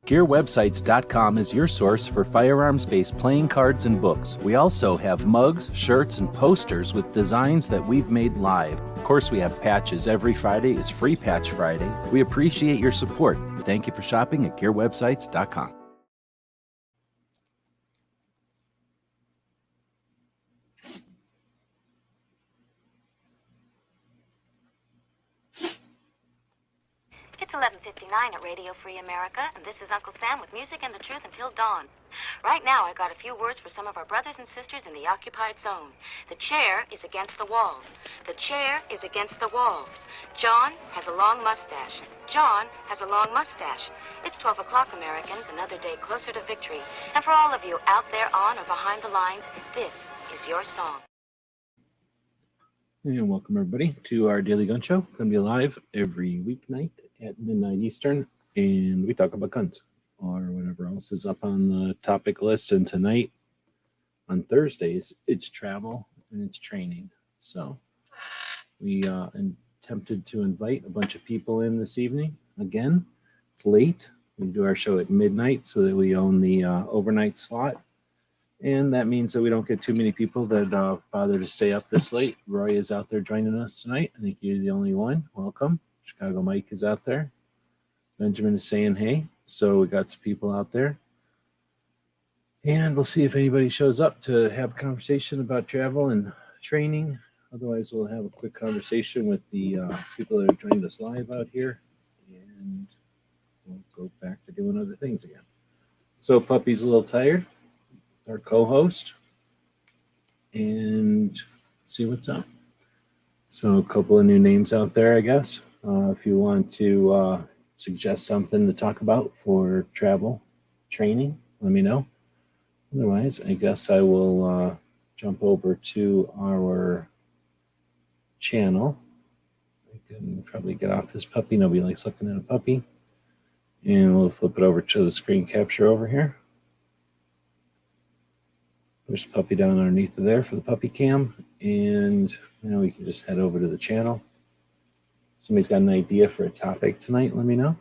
GearWebsites.com is your source for firearms-based playing cards and books. We also have mugs, shirts, and posters with designs that we've made live. Of course, we have patches. Every Friday is Free Patch Friday. We appreciate your support. Thank you for shopping at GearWebsites.com. It's 11:59 at Radio Free America, and this is Uncle Sam with music and the truth until dawn. Right now, I got a few words for some of our brothers and sisters in the occupied zone. The chair is against the wall. The chair is against the wall. John has a long mustache. John has a long mustache. It's 12 o'clock, Americans, another day closer to victory. And for all of you out there on or behind the lines, this is your song. And welcome everybody to our daily gun show. Going to be live every weeknight at midnight Eastern, and we talk about guns or whatever else is up on the topic list. And tonight, on Thursdays, it's travel and it's training. So we attempted to invite a bunch of people in this evening. Again, it's late. We do our show at midnight so that we own the overnight slot. And that means that we don't get too many people that bother to stay up this late. Roy is out there joining us tonight. I think you're the only one. Welcome. Chicago Mike is out there. Benjamin is saying hey. So we got some people out there. And we'll see if anybody shows up to have a conversation about travel and training. Otherwise, we'll have a quick conversation with the people that are joining us live out here. And we'll go back to doing other things again. So Puppy's a little tired. Our co-host, and see what's up. So a couple of new names out there, I guess. If you want to suggest something to talk about for travel training, let me know. Otherwise, I guess I will jump over to our channel. I can probably get off this puppy. Nobody likes looking at a puppy. And we'll flip it over to the screen capture over here. There's a puppy down underneath there for the puppy cam. And now we can just head over to the channel. Somebody's got an idea for a topic tonight, let me know.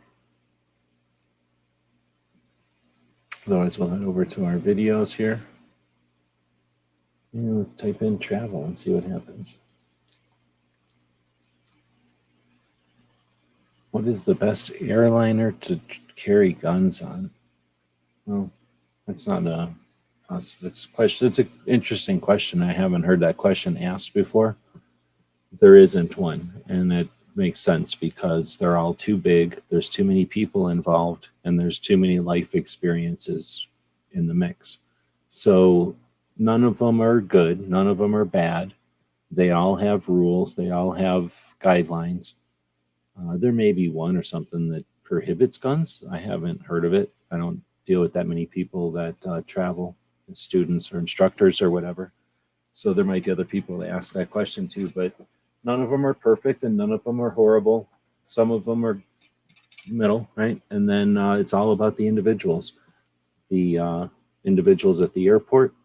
Otherwise, we'll head over to our videos here. And let's type in travel and see what happens. What is the best airliner to carry guns on? Well, that's not a... That's an interesting question. I haven't heard that question asked before. There isn't one, and it makes sense because they're all too big. There's too many people involved, and there's too many life experiences in the mix. So none of them are good. None of them are bad. They all have rules. They all have guidelines. There may be one or something that prohibits guns. I haven't heard of it. I don't deal with that many people that travel. Students or instructors or whatever. So there might be other people to ask that question to, but none of them are perfect and none of them are horrible. Some of them are middle, right? And then it's all about the individuals. The individuals at the airport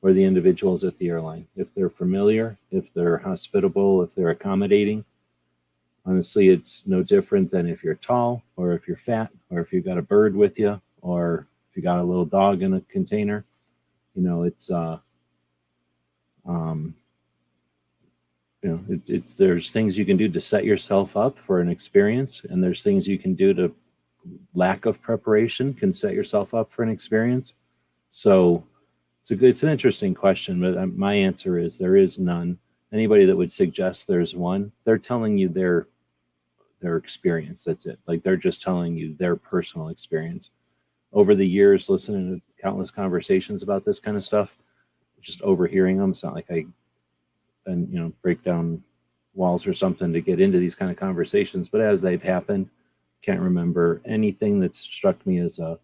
or the individuals at the airline. If they're familiar, if they're hospitable, if they're accommodating. Honestly, it's no different than if you're tall or if you're fat or if you've got a bird with you or if you got a little dog in a container. You know, it's there's things you can do to set yourself up for an experience, and there's things you can do to lack of preparation can set yourself up for an experience. So it's an interesting question, but my answer is there is none. Anybody that would suggest there's one, they're telling you their experience. That's it. Like they're just telling you their personal experience. Over the years, listening to countless conversations about this kind of stuff, just overhearing them. It's not like I break down walls or something to get into these kind of conversations, but as they've happened, can't remember anything that's struck me as a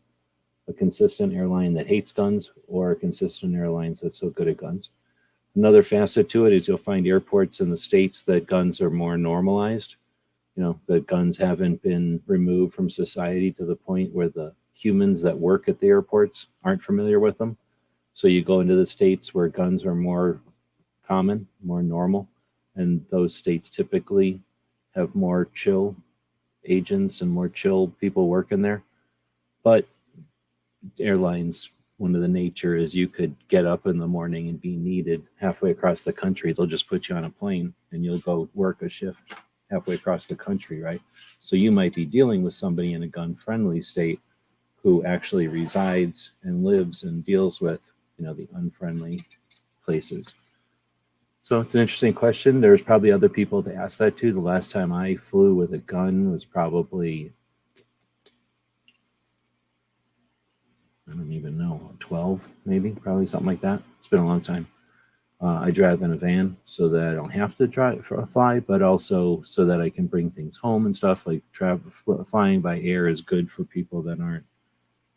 consistent airline that hates guns or a consistent airlines that's so good at guns. Another facet to it is you'll find airports in the States that guns are more normalized. You know, that guns haven't been removed from society to the point where the humans that work at the airports aren't familiar with them. So you go into the states where guns are more common, more normal, and those states typically have more chill agents and more chill people working there. But airlines, one of the nature is you could get up in the morning and be needed halfway across the country. They'll just put you on a plane and you'll go work a shift halfway across the country, right? So you might be dealing with somebody in a gun-friendly state who actually resides and lives and deals with, the unfriendly places. So it's an interesting question. There's probably other people to ask that to. The last time I flew with a gun was probably, I don't even know, 12 maybe, probably something like that. It's been a long time. I drive in a van so that I don't have to fly, but also so that I can bring things home and stuff. Like flying by air is good for people that aren't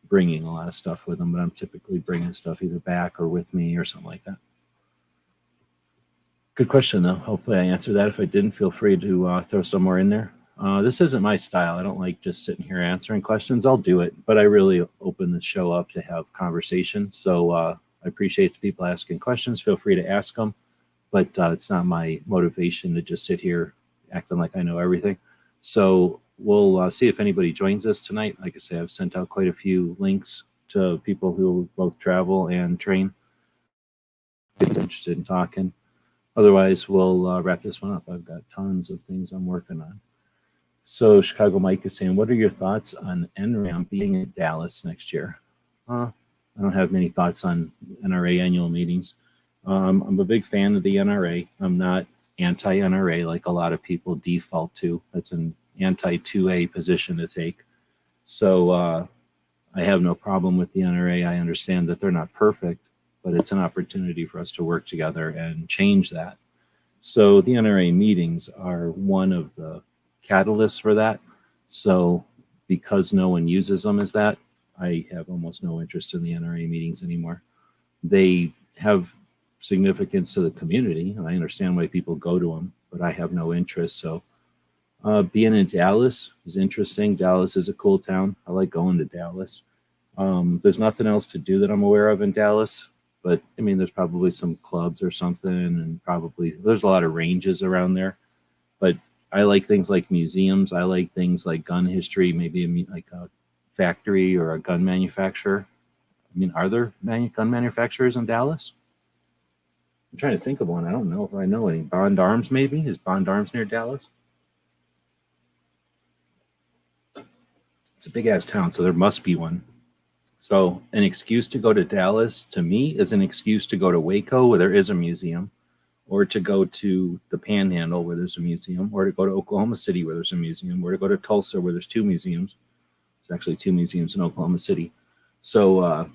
bringing a lot of stuff with them, but I'm typically bringing stuff either back or with me or something like that. Good question, though. Hopefully, I answered that. If I didn't, feel free to throw some more in there. This isn't my style. I don't like just sitting here answering questions. I'll do it, but I really open the show up to have conversation. So I appreciate the people asking questions. Feel free to ask them, but it's not my motivation to just sit here acting like I know everything. So we'll see if anybody joins us tonight. Like I say, I've sent out quite a few links to people who both travel and train. If you're interested in talking. Otherwise, we'll wrap this one up. I've got tons of things I'm working on. So Chicago Mike is saying, what are your thoughts on NRAM being in Dallas next year? I don't have many thoughts on NRA annual meetings. I'm a big fan of the NRA. I'm not anti-NRA like a lot of people default to. That's an anti-2A position to take. So I have no problem with the NRA. I understand that they're not perfect, but it's an opportunity for us to work together and change that. So the NRA meetings are one of the catalysts for that. So because no one uses them as that, I have almost no interest in the NRA meetings anymore. They have significance to the community, and I understand why people go to them, but I have no interest. So being in Dallas is interesting. Dallas is a cool town. I like going to Dallas. There's nothing else to do that I'm aware of in Dallas. But I mean, there's probably some clubs or something, and probably there's a lot of ranges around there. But I like things like museums. I like things like gun history, maybe like a factory or a gun manufacturer. I mean, are there gun manufacturers in Dallas? I'm trying to think of one. I don't know if I know any. Bond Arms, maybe? Is Bond Arms near Dallas? It's a big ass town, so there must be one. So an excuse to go to Dallas, to me, is an excuse to go to Waco, where there is a museum, or to go to the Panhandle, where there's a museum, or to go to Oklahoma City, where there's a museum, or to go to Tulsa, where there's 2 museums. There's actually 2 museums in Oklahoma City. So I'm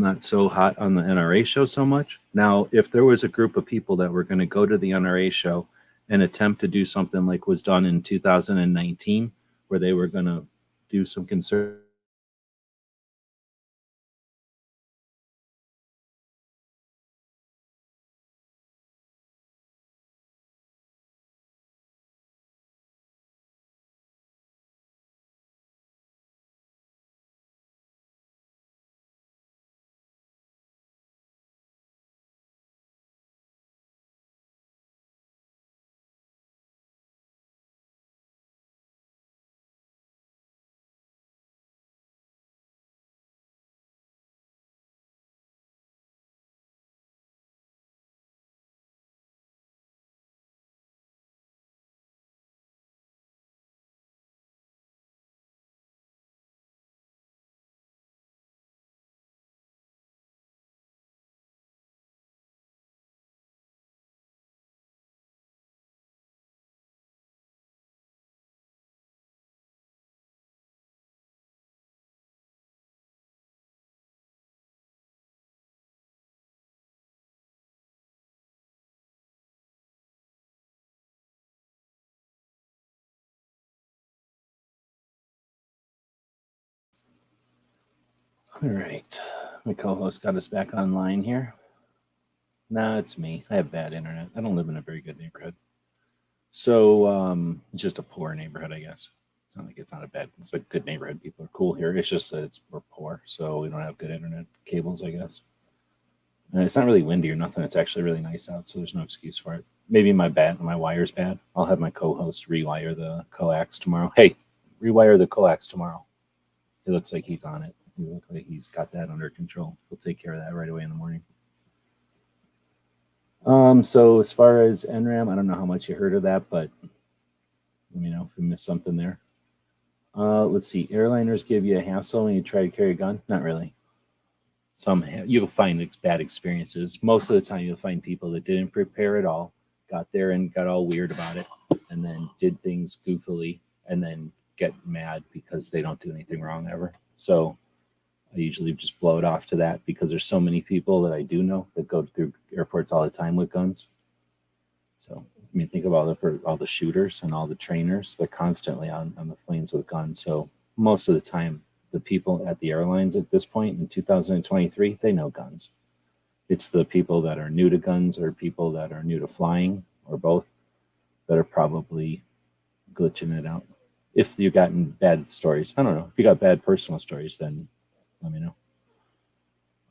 not so hot on the NRA show so much. Now, if there was a group of people that were going to go to the NRA show and attempt to do something like was done in 2019, where they were going to do some conservative, all right. My co-host got us back online here. Nah, it's me. I have bad internet. I don't live in a very good neighborhood. So it's just a poor neighborhood, I guess. It's not like it's not a bad, it's a good neighborhood. People are cool here. It's just that we're poor, so we don't have good internet cables, I guess. And it's not really windy or nothing. It's actually really nice out, so there's no excuse for it. Maybe my wire's bad. I'll have my co-host rewire the coax tomorrow. Hey, rewire the coax tomorrow. It looks like he's on it. He looks like he's got that under control. He'll take care of that right away in the morning. So as far as NRAM, I don't know how much you heard of that, but let me know if we missed something there. Let's see. Airliners give you a hassle when you try to carry a gun? Not really. You'll find bad experiences. Most of the time, you'll find people that didn't prepare at all, got there and got all weird about it, and then did things goofily, and then get mad because they don't do anything wrong ever. So I usually just blow it off to that because there's so many people that I do know that go through airports all the time with guns. So I mean, think about all the shooters and all the trainers. They're constantly on the planes with guns. So most of the time, the people at the airlines at this point in 2023, they know guns. It's the people that are new to guns or people that are new to flying or both that are probably glitching it out. If you've gotten bad stories, I don't know. If you got bad personal stories, then let me know.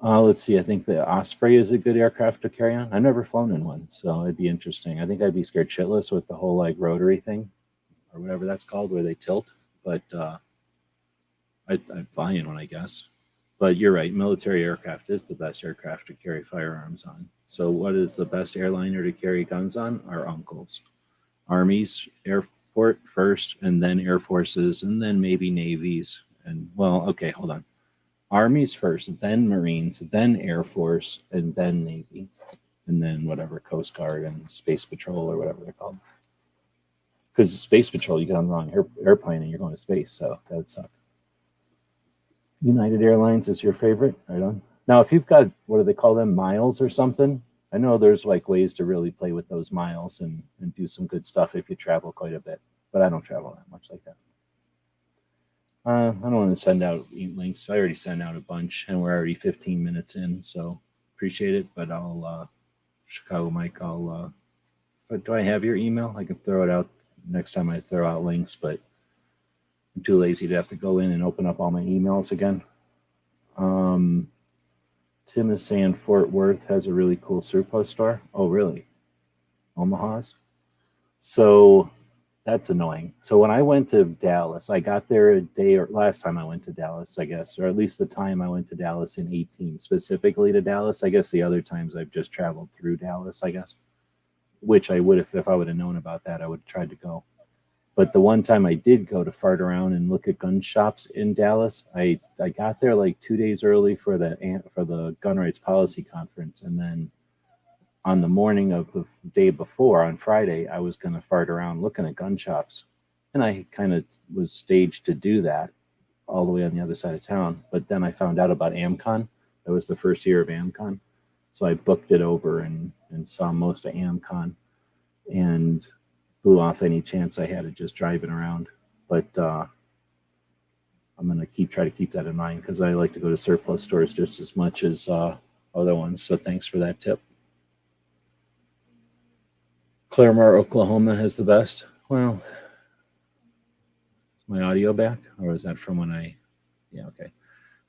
Let's see. I think the Osprey is a good aircraft to carry on. I've never flown in one, so it'd be interesting. I think I'd be scared shitless with the whole like rotary thing or whatever that's called, where they tilt. But I'd fly in one, I guess. But you're right. Military aircraft is the best aircraft to carry firearms on. So what is the best airliner to carry guns on? Our uncles. Armies, airport first, and then Air Forces, and then maybe Navies. And well, okay, hold on. Armies first, then Marines, then Air Force, and then Navy, and then whatever, Coast Guard and Space Patrol or whatever they're called. Because Space Patrol, you get on the wrong airplane and you're going to space, so that'd suck. United Airlines is your favorite, right on. Now, if you've got, what do they call them, miles or something? I know there's like ways to really play with those miles and do some good stuff if you travel quite a bit, but I don't travel that much like that. I don't want to send out links. I already sent out a bunch, and we're already 15 minutes in, so appreciate it. But I'll, Chicago Mike, but do I have your email? I can throw it out next time I throw out links, but I'm too lazy to have to go in and open up all my emails again. Tim is saying Fort Worth has a really cool surplus store. Oh, really? Omaha's? So that's annoying. So when I went to Dallas, I got there a day, or last time I went to Dallas, I guess, or at least the time I went to Dallas in 18, specifically to Dallas. I guess the other times I've just traveled through Dallas, I guess, which I would have, if I would have known about that, I would have tried to go. But the one time I did go to fart around and look at gun shops in Dallas, I got there like 2 days early for the gun rights policy conference, and then on the morning of the day before, on Friday, I was going to fart around looking at gun shops. And I kind of was staged to do that all the way on the other side of town. But then I found out about AmCon. That was the first year of AmCon. So I booked it over and saw most of AmCon and blew off any chance I had of just driving around. But I'm going to try to keep that in mind because I like to go to surplus stores just as much as other ones. So thanks for that tip. Claremore, Oklahoma has the best. Well, is my audio back? Or is that from when yeah, okay.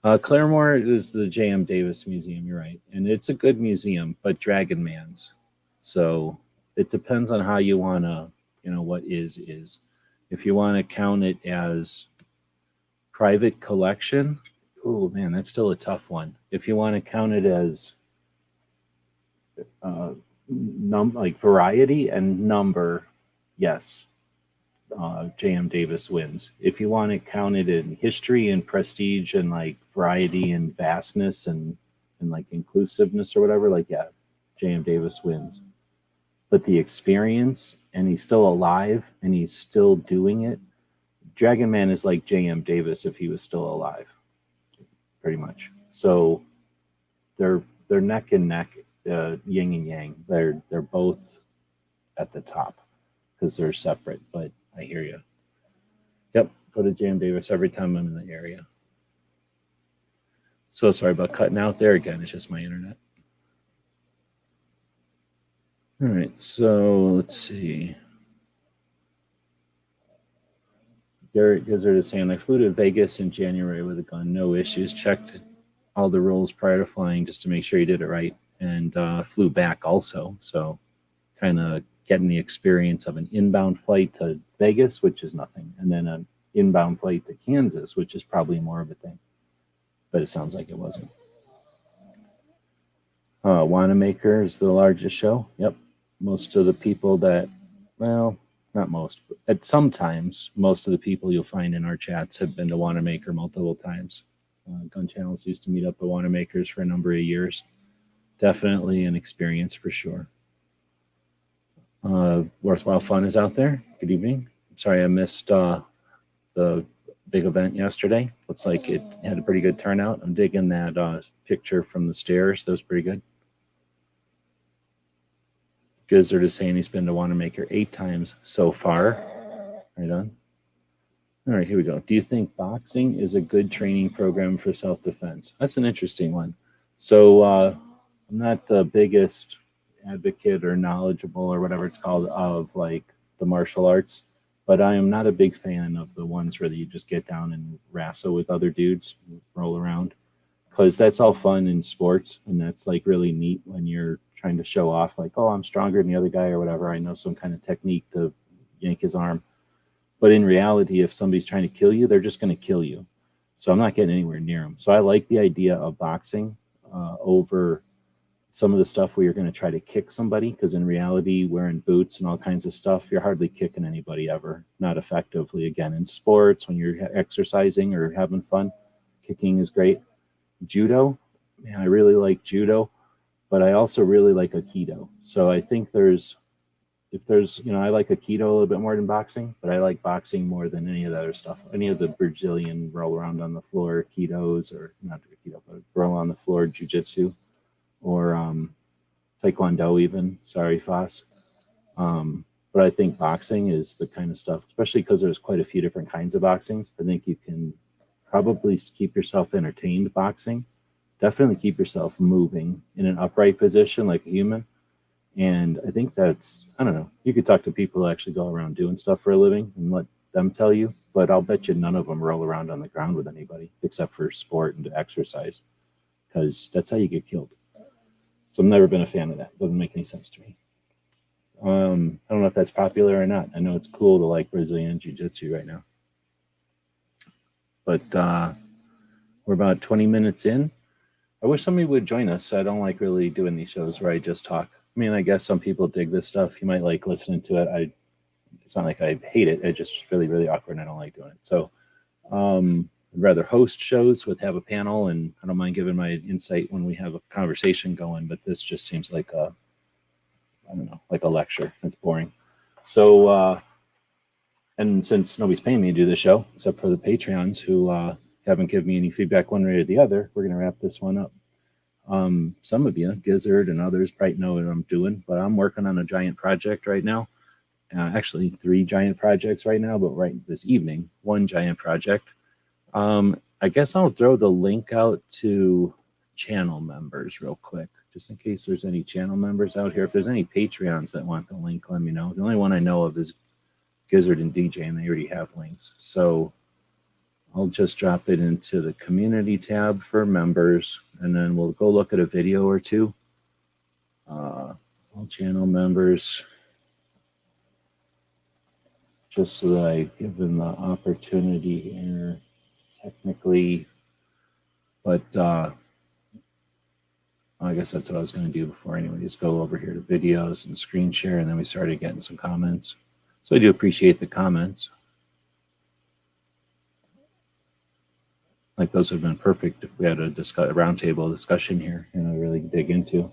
Claremore is the J.M. Davis Museum, you're right. And it's a good museum, but Dragon Man's. So it depends on how you want to, what is. If you want to count it as private collection, oh man, that's still a tough one. If you want to count it as like variety and number, yes, J.M. Davis wins. If you want to count it in history and prestige and like variety and vastness and like inclusiveness or whatever, like yeah, J.M. Davis wins. But the experience, and he's still alive and he's still doing it. Dragon Man is like J.M. Davis if he was still alive, pretty much. So they're neck and neck. Yin and yang, they're both at the top because they're separate, but I hear you. Yep, go to J.M. Davis every time I'm in the area. So sorry about cutting out there again. It's just my internet. All right, so let's see. Garrett Gizzard is saying, I flew to Vegas in January with a gun, no issues, checked all the rules prior to flying just to make sure you did it right, and flew back also. So kind of getting the experience of an inbound flight to Vegas, which is nothing, and then an inbound flight to Kansas, which is probably more of a thing. but it sounds like it wasn't. Wanamaker is the largest show. Yep. Most of the people that, well, not most, but at sometimes, most of the people you'll find in our chats have been to Wanamaker multiple times. Gun channels used to meet up at Wanamakers for a number of years. Definitely an experience for sure. Worthwhile Fun is out there. Good evening. Sorry I missed the big event yesterday. Looks like it had a pretty good turnout. I'm digging that picture from the stairs. That was pretty good. Gizzard is saying he's been to Wanamaker 8 times so far. Right on. All right, here we go. Do you think boxing is a good training program for self-defense? That's an interesting one. So I'm not the biggest advocate or knowledgeable or whatever it's called of like the martial arts, but I am not a big fan of the ones where you just get down and wrestle with other dudes, roll around, because that's all fun in sports, and that's like really neat when you're trying to show off, like, oh, I'm stronger than the other guy or whatever. I know some kind of technique to yank his arm. But in reality, if somebody's trying to kill you, they're just going to kill you. So I'm not getting anywhere near them. So I like the idea of boxing over some of the stuff where you're going to try to kick somebody, because in reality, wearing boots and all kinds of stuff, you're hardly kicking anybody ever, not effectively. Again, in sports, when you're exercising or having fun, kicking is great. Judo, man, I really like judo, but I also really like Aikido. So I think if there's, I like Aikido a little bit more than boxing, but I like boxing more than any of the other stuff. Any of the Brazilian roll around on the floor Aikidos, or not Aikido, but roll on the floor jiu-jitsu, or Taekwondo even. Sorry, Foss. But I think boxing is the kind of stuff, especially because there's quite a few different kinds of boxings. I think you can probably keep yourself entertained boxing. Definitely keep yourself moving in an upright position like a human. And I think that's, I don't know, you could talk to people who actually go around doing stuff for a living and let them tell you, but I'll bet you none of them roll around on the ground with anybody except for sport and to exercise, because that's how you get killed. So I've never been a fan of that. Doesn't make any sense to me. I don't know if that's popular or not. I know it's cool to like Brazilian Jiu-Jitsu right now. But we're about 20 minutes in. I wish somebody would join us. I don't like really doing these shows where I just talk. I mean, I guess some people dig this stuff. You might like listening to it. It's not like I hate it. It's just really, really awkward, and I don't like doing it. So I'd rather host shows with have a panel, and I don't mind giving my insight when we have a conversation going, but this just seems like I don't know, like a lecture. It's boring. So, and since nobody's paying me to do the show, except for the Patreons who haven't given me any feedback one way or the other, we're going to wrap this one up. Some of you, Gizzard and others, probably know what I'm doing, but I'm working on a giant project right now. Actually, 3 giant projects right now, but right this evening, 1 giant project. I guess I'll throw the link out to channel members real quick, just in case there's any channel members out here. If there's any Patreons that want the link, let me know. The only one I know of is Gizzard and DJ, and they already have links. So I'll just drop it into the community tab for members, and then we'll go look at a video or two. All channel members, just so that I give them the opportunity here, technically. But I guess that's what I was going to do before anyway, just go over here to videos and screen share, and then we started getting some comments. So I do appreciate the comments. Like those have been perfect if we had a roundtable discussion here, really dig into.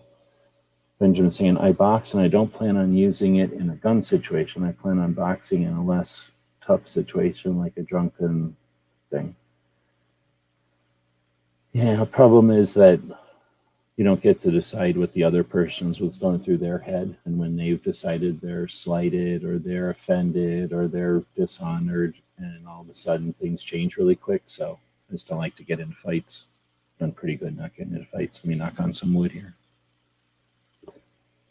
Benjamin saying, I box and I don't plan on using it in a gun situation. I plan on boxing in a less tough situation, like a drunken thing. Yeah, the problem is that you don't get to decide what the other person's what's going through their head. And when they've decided they're slighted or they're offended or they're dishonored, and all of a sudden things change really quick. So I just don't like to get into fights. Done pretty good not getting into fights. Let me knock on some wood here.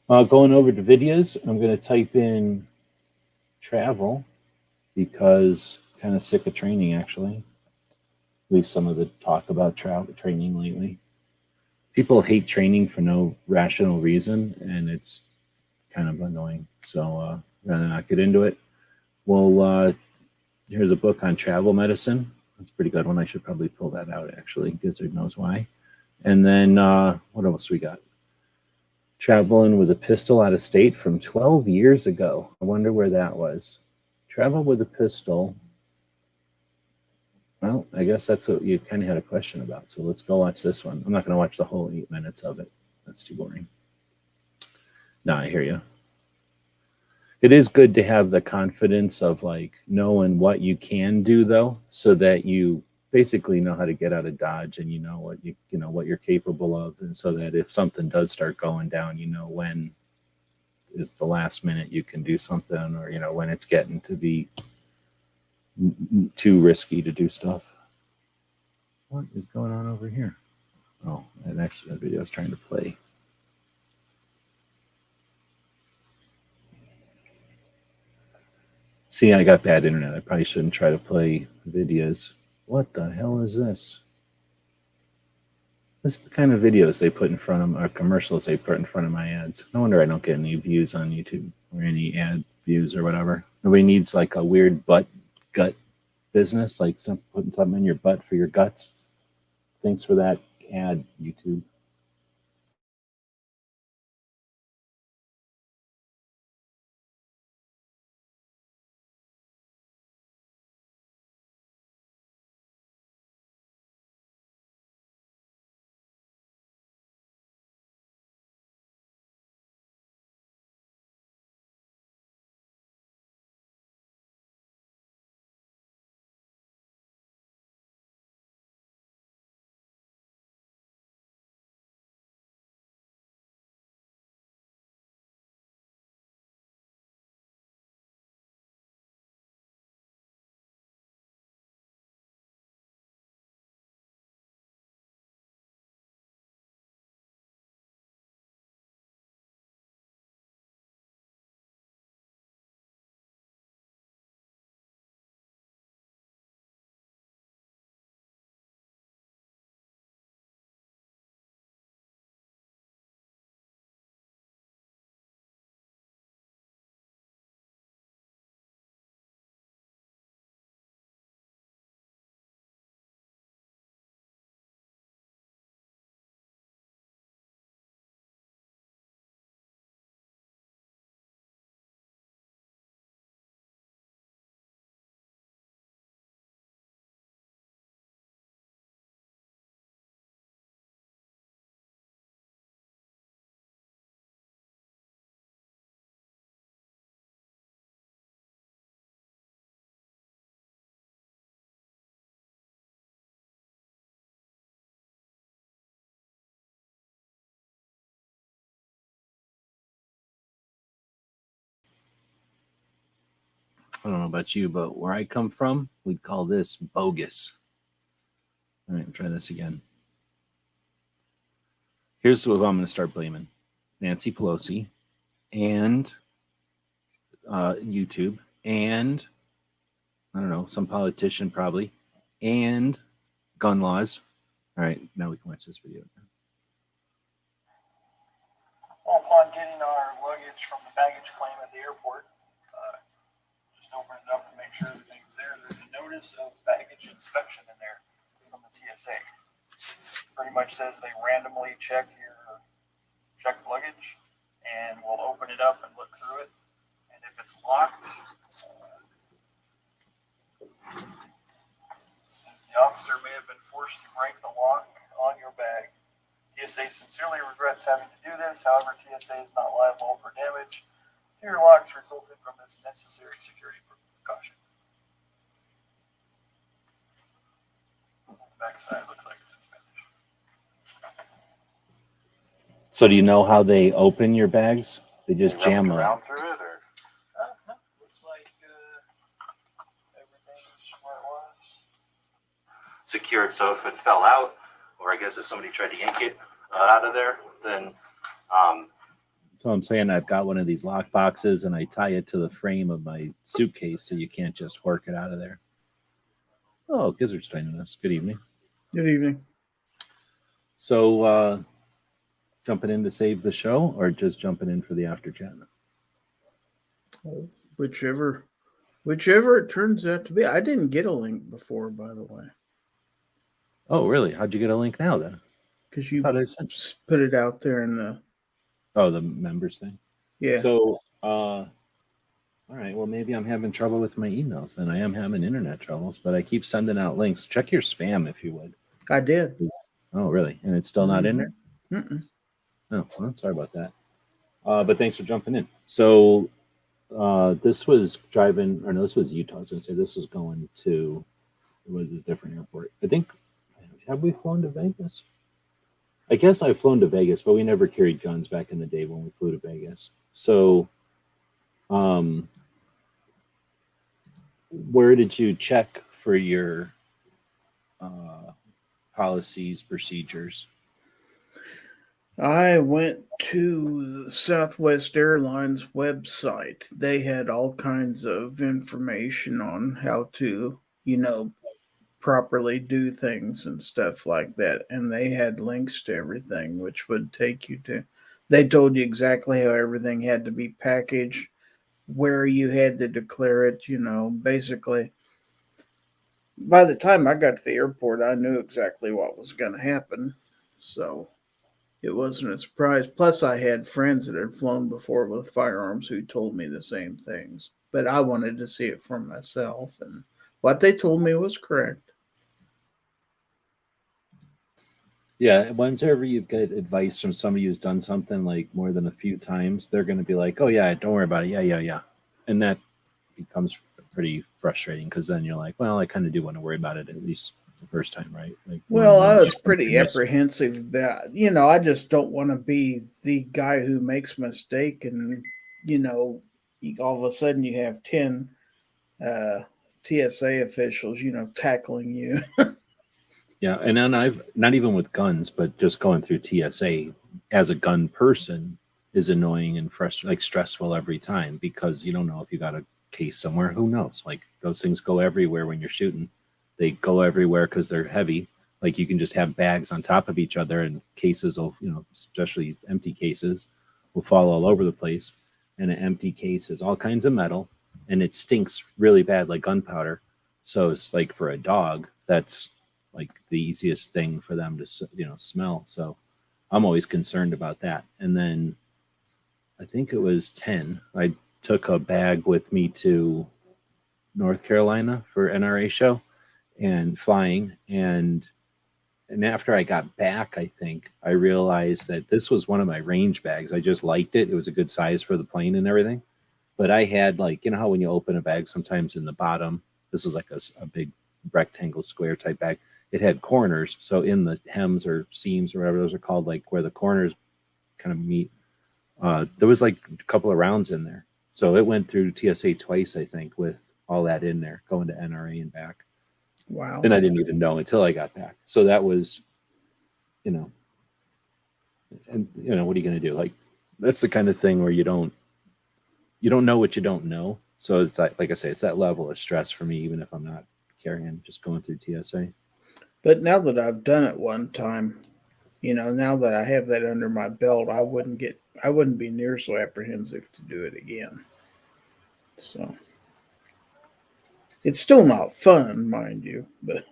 Going over to videos, I'm going to type in travel because I'm kind of sick of training, actually. At least some of the talk about training lately. People hate training for no rational reason, and it's kind of annoying. So rather not get into it. Well, here's a book on travel medicine. That's a pretty good one. I should probably pull that out, actually. Gizzard knows why. And then what else we got? Traveling with a pistol out of state from 12 years ago. I wonder where that was. Travel with a pistol. Well, I guess that's what you kind of had a question about. So let's go watch this one. I'm not going to watch the whole 8 minutes of it. That's too boring. No, I hear you. It is good to have the confidence of like knowing what you can do though, so that you basically know how to get out of Dodge and you know what you're capable of, and so that if something does start going down, you know when is the last minute you can do something, or you know when it's getting to be too risky to do stuff. What is going on over here? Oh, and actually that video is trying to play. See, I got bad internet. I probably shouldn't try to play videos. What the hell is this? This is the kind of videos they put in front of or commercials they put in front of my ads. No wonder I don't get any views on YouTube or any ad views or whatever. Nobody needs like a weird gut business, like putting something in your butt for your guts. Thanks for that ad, YouTube. I don't know about you, but where I come from, we'd call this bogus. All right, try this again. Here's what I'm going to start blaming: Nancy Pelosi and YouTube, and I don't know, some politician probably, and gun laws. All right, now we can watch this video. Well, upon getting our luggage from the baggage claim at the airport, just open it up to make sure everything's there. There's a notice of baggage inspection in there from the TSA. Pretty much says they randomly check your checked luggage, and we'll open it up and look through it. And if it's locked, it says the officer may have been forced to break the lock on your bag. TSA sincerely regrets having to do this. However, TSA is not liable for damage to your locks resulting from this necessary security precaution. The backside looks like it's in Spanish. So, do you know how they open your bags? They just jam them. Around through it, or no, looks like everything's where it was. Secured, so if it fell out, or I guess if somebody tried to yank it out of there, then So I'm saying I've got one of these lock boxes and I tie it to the frame of my suitcase so you can't just work it out of there. Oh, Gizzard's joining us. Good evening. Good evening. So jumping in to save the show or just jumping in for the after chat? Whichever Whichever it turns out to be. I didn't get a link before, by the way, Oh, really? How'd you get a link now then? because I you thought I sent. put it out there in the Oh, the members thing. yeah. So, all right. Well, maybe I'm having trouble with my emails, and I am having internet troubles. But I keep sending out links. Check your spam if you would. I did. Oh, really? And it's still not in there? Mm-mm. Oh, well, sorry about that. But thanks for jumping in. So, this was driving, or no, this was Utah. I was going to say this was going to, it was a different airport. I think, have we flown to Vegas? I guess I've flown to Vegas, but we never carried guns back in the day when we flew to Vegas. So, um, where did you check for your uh, policies, procedures? I went to the Southwest Airlines website. They had all kinds of information on how to, properly do things and stuff like that. And they had links to everything, which would take you to, they told you exactly how everything had to be packaged, where you had to declare it, basically. By the time I got to the airport, I knew exactly what was going to happen. So it wasn't a surprise. Plus, I had friends that had flown before with firearms who told me the same things. But I wanted to see it for myself, and what they told me was correct. Yeah, whenever you get advice from somebody who's done something like more than a few times, they're going to be like, "Oh yeah, don't worry about it. Yeah, yeah, yeah," and that becomes pretty frustrating because then you're like, "Well, I kind of do want to worry about it at least the first time, right?" Like, Well, I was one pretty risk. apprehensive about, I just don't want to be the guy who makes a mistake and, you know, all of a sudden you have 10 uh, TSA officials, tackling you. Yeah, and then I've not even with guns, but just going through TSA as a gun person is annoying and frustrating, like stressful every time because you don't know if you got a case somewhere. Who knows? Like those things go everywhere when you're shooting. They go everywhere because they're heavy. Like you can just have bags on top of each other, and cases will, especially empty cases, will fall all over the place. And an empty case is all kinds of metal, and it stinks really bad, like gunpowder. So it's like for a dog, that's like the easiest thing for them to smell. So I'm always concerned about that. And then I think it was 10. I took a bag with me to North Carolina for NRA show and flying and after I got back, I think I realized that this was one of my range bags. I just liked it. It was a good size for the plane and everything. But I had like, how when you open a bag, sometimes in the bottom, this was like a big rectangle square type bag. It had corners. So in the hems or seams or whatever those are called, like where the corners kind of meet, there was like a couple of rounds in there. So it went through TSA twice, I think, with all that in there, going to NRA and back. Wow. And I didn't even know until I got back. So that was, and what are you going to do? Like, that's the kind of thing where you don't know what you don't know. So it's like I say, it's that level of stress for me, even if I'm not carrying, just going through TSA. But now that I've done it one time, now that I have that under my belt, I wouldn't be near so apprehensive to do it again. So it's still not fun, mind you, but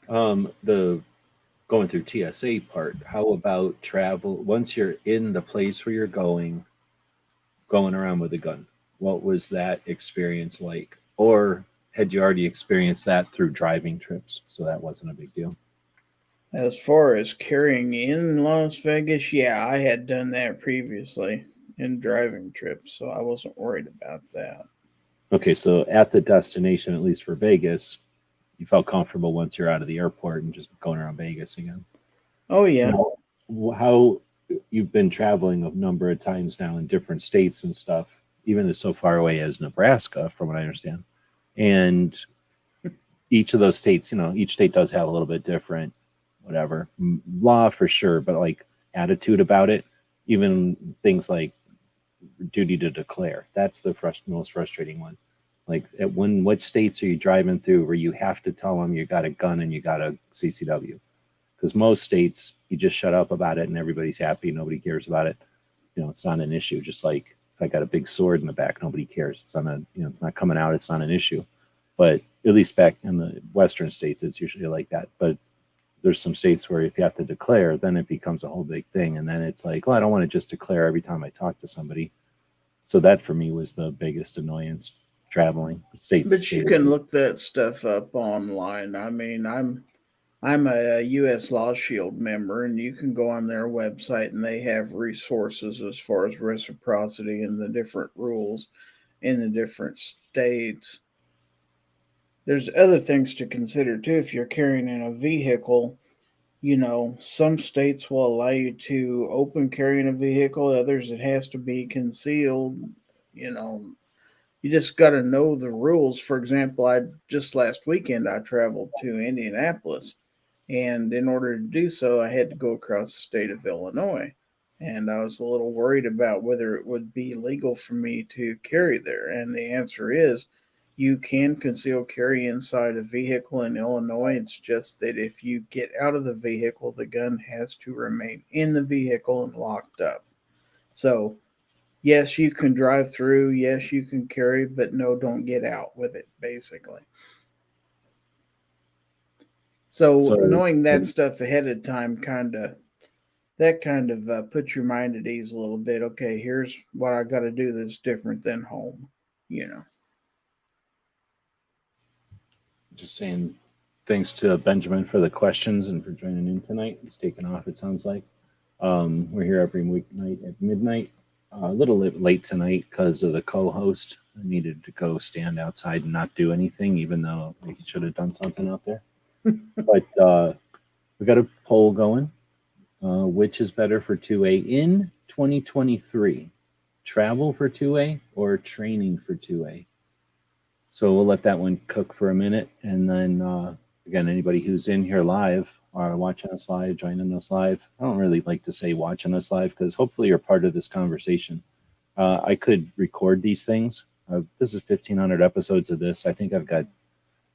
The going through TSA part, how about travel? Once you're in the place where you're going around with a gun, what was that experience like? Or had you already experienced that through driving trips? So that wasn't a big deal. as far as carrying in Las Vegas, yeah, I had done that previously in driving trips, so I wasn't worried about that. Okay, so at the destination, at least for Vegas, you felt comfortable once you're out of the airport and just going around Vegas again. Oh yeah. Now, how you've been traveling a number of times now in different states and stuff, even as so far away as Nebraska, from what I understand. And each of those states, each state does have a little bit different, whatever law for sure, but like attitude about it, even things like duty to declare. That's the most frustrating one. Like, what states are you driving through where you have to tell them you got a gun and you got a CCW? Because most states, you just shut up about it and everybody's happy. Nobody cares about it. It's not an issue. Just like if I got a big sword in the back, nobody cares. It's on a, it's not coming out. It's not an issue. But at least back in the Western states, it's usually like that. But there's some states where if you have to declare, then it becomes a whole big thing. And then it's like, well, I don't want to just declare every time I talk to somebody. So that for me was the biggest annoyance traveling state to But you state. can look that stuff up online. I mean, I'm a U.S. Law Shield member, and you can go on their website, and they have resources as far as reciprocity and the different rules in the different states. There's other things to consider too. If you're carrying in a vehicle, some states will allow you to open carry in a vehicle. Others, it has to be concealed. You know, you just got to know the rules. For example, I just last weekend I traveled to Indianapolis, and in order to do so, I had to go across the state of Illinois. And I was a little worried about whether it would be legal for me to carry there. And the answer is you can conceal carry inside a vehicle in Illinois. It's just that if you get out of the vehicle, the gun has to remain in the vehicle and locked up. So, yes, you can drive through. Yes, you can carry, but no, don't get out with it, basically. So, So knowing that stuff ahead of time kind of puts your mind at ease a little bit. Okay, here's what I got to do that's different than home. You know, just saying thanks to Benjamin for the questions and for joining in tonight. He's taken off, it sounds like. We're here every weeknight at midnight. A little late tonight because of the co-host. I needed to go stand outside and not do anything, even though he should have done something out there. But we got a poll going. Which is better for 2A in 2023? Travel for 2A or training for 2A? So we'll let that one cook for a minute. And then, again, anybody who's in here live or watching us live, joining us live, I don't really like to say watching us live because hopefully you're part of this conversation. I could record these things. This is 1,500 episodes of this. I think I've got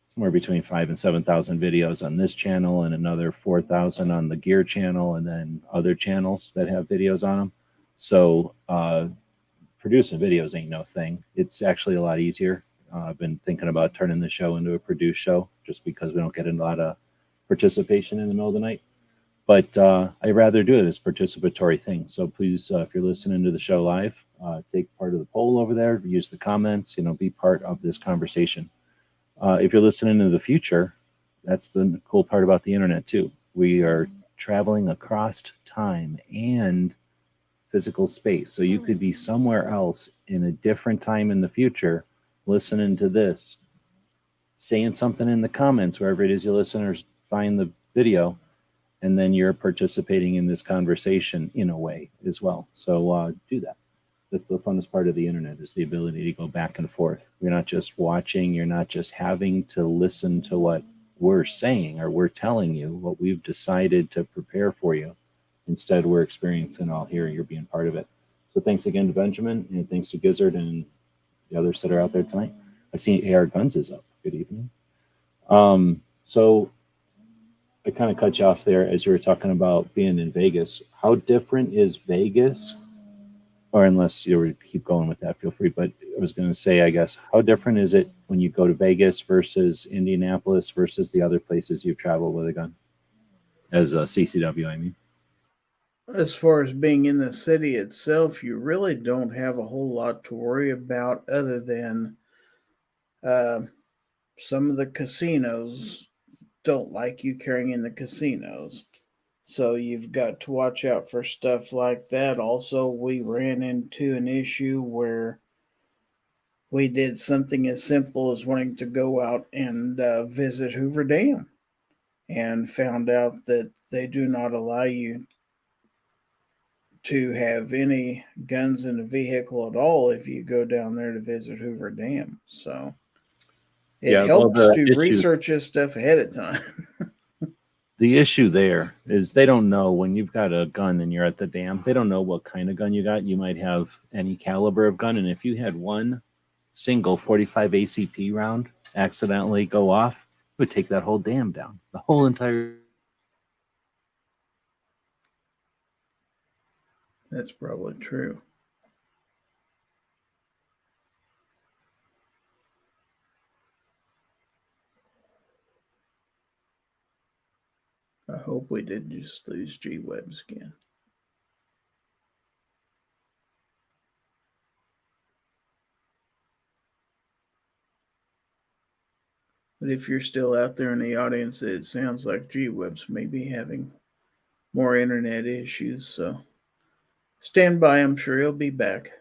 somewhere between 5,000 and 7,000 videos on this channel and another 4,000 on the gear channel and then other channels that have videos on them. So producing videos ain't no thing. It's actually a lot easier. I've been thinking about turning the show into a produced show just because we don't get a lot of participation in the middle of the night. But I'd rather do it as participatory thing. So please, if you're listening to the show live, take part of the poll over there, use the comments, be part of this conversation. If you're listening to the future, that's the cool part about the internet too. We are traveling across time and physical space. So you could be somewhere else in a different time in the future, listening to this, saying something in the comments, wherever it is your listeners find the video, and then you're participating in this conversation in a way as well. So do that. That's the funnest part of the internet is the ability to go back and forth. You're not just watching, you're not just having to listen to what we're saying or we're telling you, what we've decided to prepare for you. Instead, we're experiencing all here. You're being part of it. So thanks again to Benjamin, and thanks to Gizzard and the others that are out there tonight. I see AR Guns is up. Good evening. So I kind of cut you off there as you were talking about being in Vegas. How different is Vegas? Or unless you would keep going with that, feel free. But I was going to say, I guess, how different is it when you go to Vegas versus Indianapolis versus the other places you've traveled with a gun? As a CCW, I mean. as far as being in the city itself, you really don't have a whole lot to worry about other than uh, some of the casinos don't like you carrying in the casinos. So you've got to watch out for stuff like that. Also, we ran into an issue where we did something as simple as wanting to go out and visit Hoover Dam and found out that they do not allow you to have any guns in the vehicle at all if you go down there to visit Hoover Dam. So it Yeah, well, helps to research this stuff ahead of time. the issue there is they don't know when you've got a gun and you're at the dam. They don't know what kind of gun you got. You might have any caliber of gun, and if you had one single 45 ACP round accidentally go off, it would take that whole dam down. The whole entire. That's probably true. I hope we did just lose G-Webs again. But if you're still out there in the audience, it sounds like G-Webs may be having more internet issues. So stand by. I'm sure he'll be back.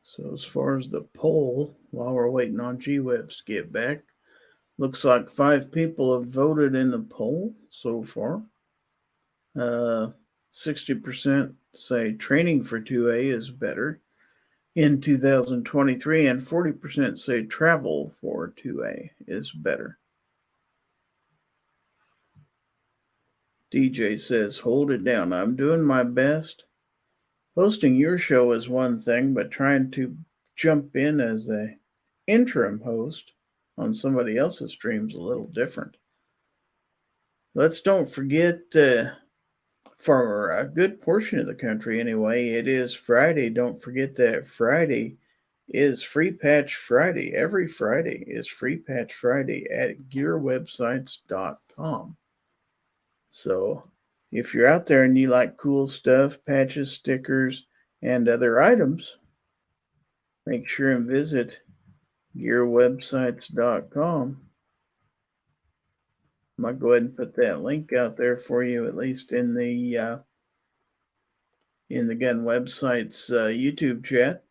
So as far as the poll, while we're waiting on G-Webs to get back, looks like 5 people have voted in the poll so far. 60% say training for 2A is better in 2023, and 40% say travel for 2A is better. DJ says, hold it down. I'm doing my best. Hosting your show is one thing, but trying to jump in as a interim host on somebody else's stream is a little different. Let's don't forget, for a good portion of the country anyway, it is Friday. Don't forget that Friday is Free Patch Friday. Every Friday is Free Patch Friday at gearwebsites.com. So if you're out there and you like cool stuff, patches, stickers, and other items, make sure and visit gearwebsites.com. I might go ahead and put that link out there for you, at least in the Gun Websites YouTube chat.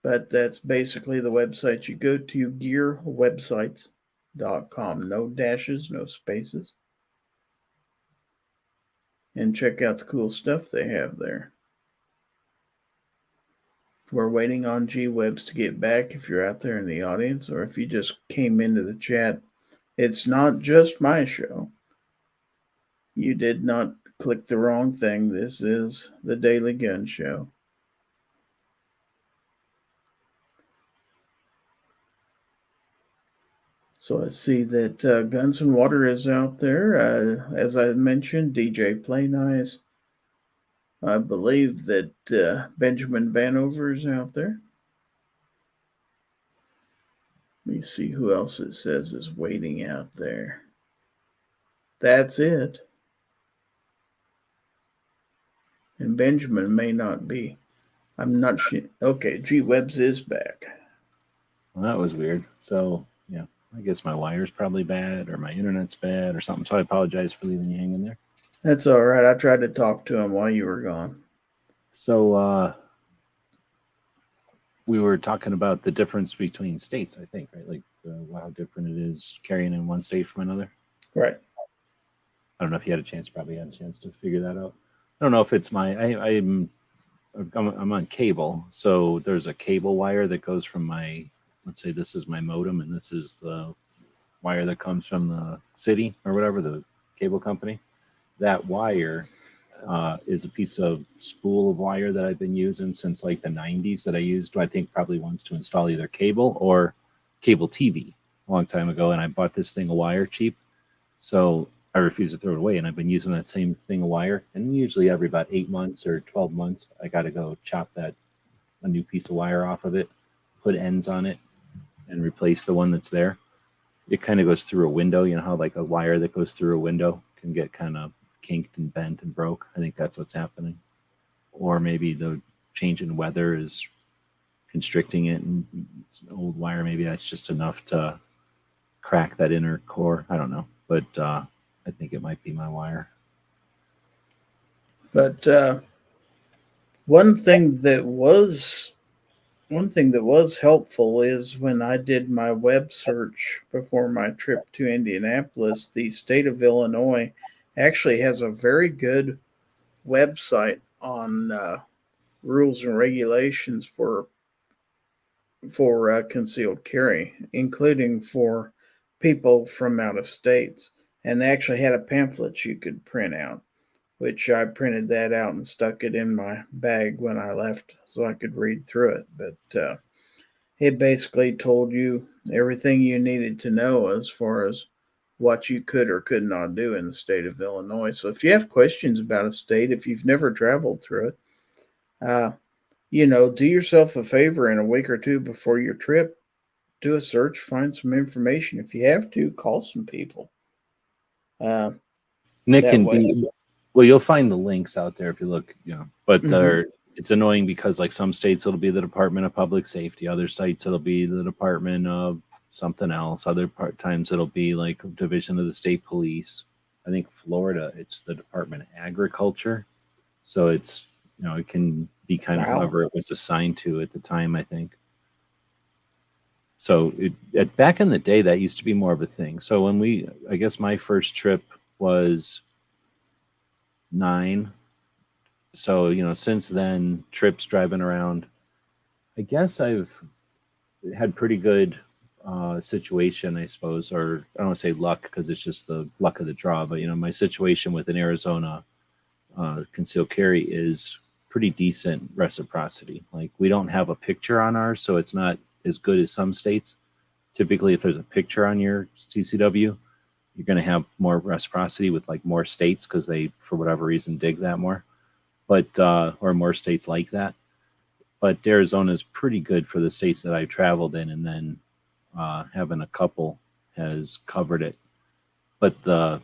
But that's basically the website you go to, gearwebsites.com. No dashes, no spaces. And check out the cool stuff they have there. We're waiting on G-Webs to get back if you're out there in the audience, or if you just came into the chat. It's not just my show. You did not click the wrong thing. This is the Daily Gun Show. So I see that Guns and Water is out there. As I mentioned, DJ Play Nice. I believe that Benjamin Vanover is out there. Let me see who else it says is waiting out there. That's it. And Benjamin may not be. I'm not sure. Okay, G-Webs is back. Well, that was weird. So, yeah, I guess my wire's probably bad or my internet's bad or something. So I apologize for leaving you hanging there. That's all right. I tried to talk to him while you were gone. So we were talking about the difference between states, I think, right? Like how different it is carrying in one state from another. Right. I don't know if you had a chance, probably had a chance to figure that out. I don't know if it's I'm on cable. So there's a cable wire that goes from my, let's say this is my modem and this is the wire that comes from the city or whatever, the cable company. That wire is a piece of spool of wire that I've been using since like the 90s that I used, I think probably once to install either cable or cable TV a long time ago. And I bought this thing of wire cheap. So I refuse to throw it away. And I've been using that same thing of wire. And usually every about 8 months or 12 months, I got to go chop a new piece of wire off of it, put ends on it, and replace the one that's there. It kind of goes through a window. You know how like a wire that goes through a window can get kind of kinked and bent and broke. I think that's what's happening. Or maybe the change in weather is constricting it, and it's an old wire. Maybe that's just enough to crack that inner core. I don't know, but I think it might be my wire. But one thing that was helpful is when I did my web search before my trip to Indianapolis, the state of Illinois actually has a very good website on rules and regulations for concealed carry, including for people from out of states. And they actually had a pamphlet you could print out. which I printed that out and stuck it in my bag when I left so I could read through it. But it basically told you everything you needed to know as far as what you could or could not do in the state of Illinois. So if you have questions about a state, if you've never traveled through it, uh, do yourself a favor in a week or two before your trip, do a search, find some information. If you have to, call some people. Uh, And it that can way. be, well, you'll find the links out there if you look, but Mhm. it's annoying because like some states it'll be the Department of Public Safety, other sites it'll be the Department of something else, other times it'll be like Division of the State Police. I think Florida, it's the Department of Agriculture. So it's, it can be kind of Wow. whoever it was assigned to at the time, I think. So back in the day, that used to be more of a thing. So I guess my first trip was 9. So, since then, trips driving around, I guess I've had pretty good situation, I suppose, or I don't want to say luck because it's just the luck of the draw, but, my situation with an Arizona concealed carry is pretty decent reciprocity. Like, we don't have a picture on ours, so it's not as good as some states. Typically, if there's a picture on your CCW, you're going to have more reciprocity with like more states because they, for whatever reason, dig that more. But or more states like that. But Arizona is pretty good for the states that I've traveled in, and then having a couple has covered it. But the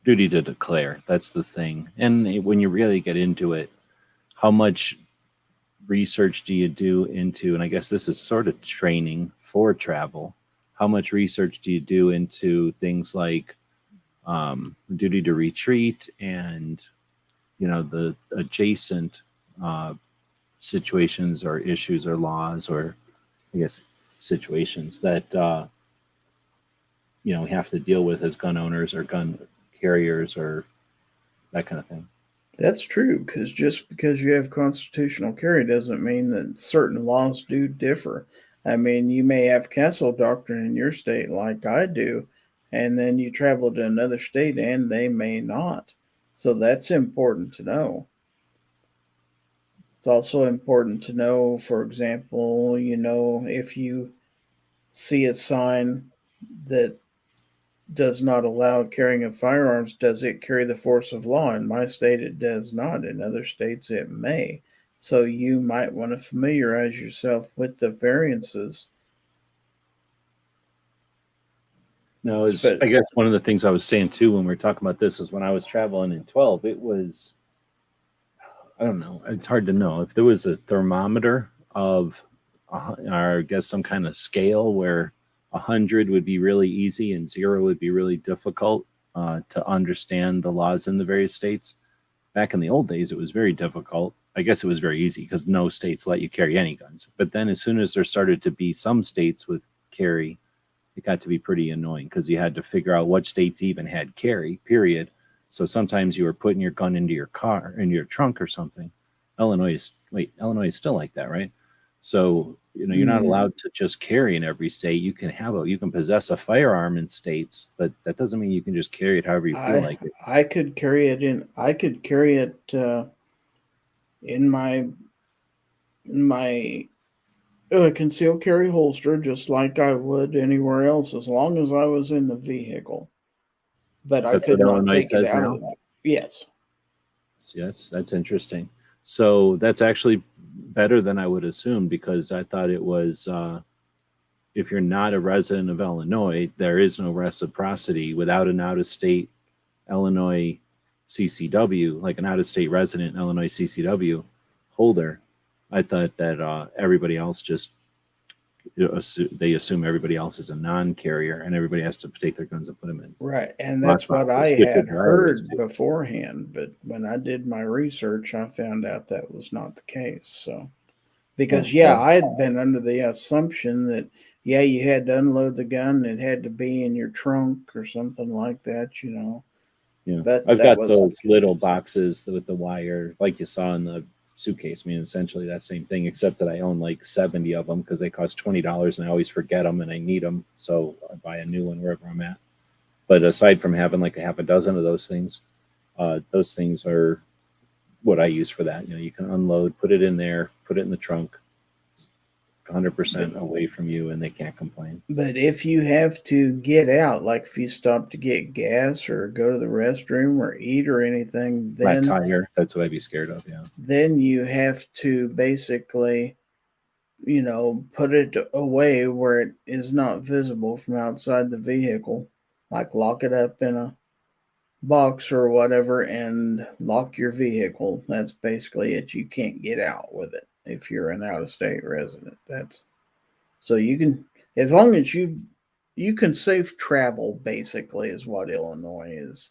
duty to declare, that's the thing. And when you really get into it, how much research do you do into, and I guess this is sort of training for travel, how much research do you do into things like duty to retreat and the adjacent situations or issues or laws or I guess situations that we have to deal with as gun owners or gun carriers or that kind of thing. That's true, because just because you have constitutional carry doesn't mean that certain laws do differ. I mean, you may have castle doctrine in your state, like I do, and then you travel to another state and they may not. So that's important to know. It's also important to know, for example, if you see a sign that does not allow carrying of firearms, does it carry the force of law? In my state, it does not. In other states, it may. So you might want to familiarize yourself with the variances. No, is But I guess one of the things I was saying too when we were talking about this is when I was traveling in 12, it was, I don't know, it's hard to know if there was a thermometer of, or I guess some kind of scale where 100 would be really easy and 0 would be really difficult to understand the laws in the various states. Back in the old days, it was very difficult. I guess it was very easy because no states let you carry any guns. But then, as soon as there started to be some states with carry, it got to be pretty annoying because you had to figure out what states even had carry, period. So sometimes you were putting your gun into your car, in your trunk or something. Illinois is still like that, right? So, you're not allowed to just carry in every state. You can possess a firearm in states, but that doesn't mean you can just carry it however you feel I like it. I could carry it in. I could carry it in my concealed carry holster just like I would anywhere else, as long as I was in the vehicle. But I That's what could not Illinois take it says out of now. the. Yes. See, that's interesting. So that's actually better than I would assume because I thought it was if you're not a resident of Illinois, there is no reciprocity without an out of state Illinois CCW, like an out of state resident Illinois CCW holder. I thought that everybody else just they assume everybody else is a non-carrier and everybody has to take their guns and put them in Right. And that's what I lockboxes, which is had what I always heard do. beforehand. But when I did my research, I found out that was not the case. So, Oh, because, yeah, well, I had been under the assumption that, yeah, you had to unload the gun, it had to be in your trunk or something like that. yeah, But I've that got wasn't those the little case. boxes with the wire, like you saw in the suitcase. I mean, essentially that same thing, except that I own like 70 of them because they cost $20 and I always forget them and I need them. So I buy a new one wherever I'm at. But aside from having like a half a dozen of those things, Those things are what I use for that. You can unload, put it in there, put it in the trunk, 100% away from you, and they can't complain. But if you have to get out, like if you stop to get gas or go to the restroom or eat or anything, Flat tire, that's what I'd be scared of. Yeah. then you have to basically, put it away where it is not visible from outside the vehicle, like lock it up in a box or whatever and lock your vehicle. That's basically it. You can't get out with it if you're an out of state resident. That's so you can, as long as you can safe travel, basically is what Illinois is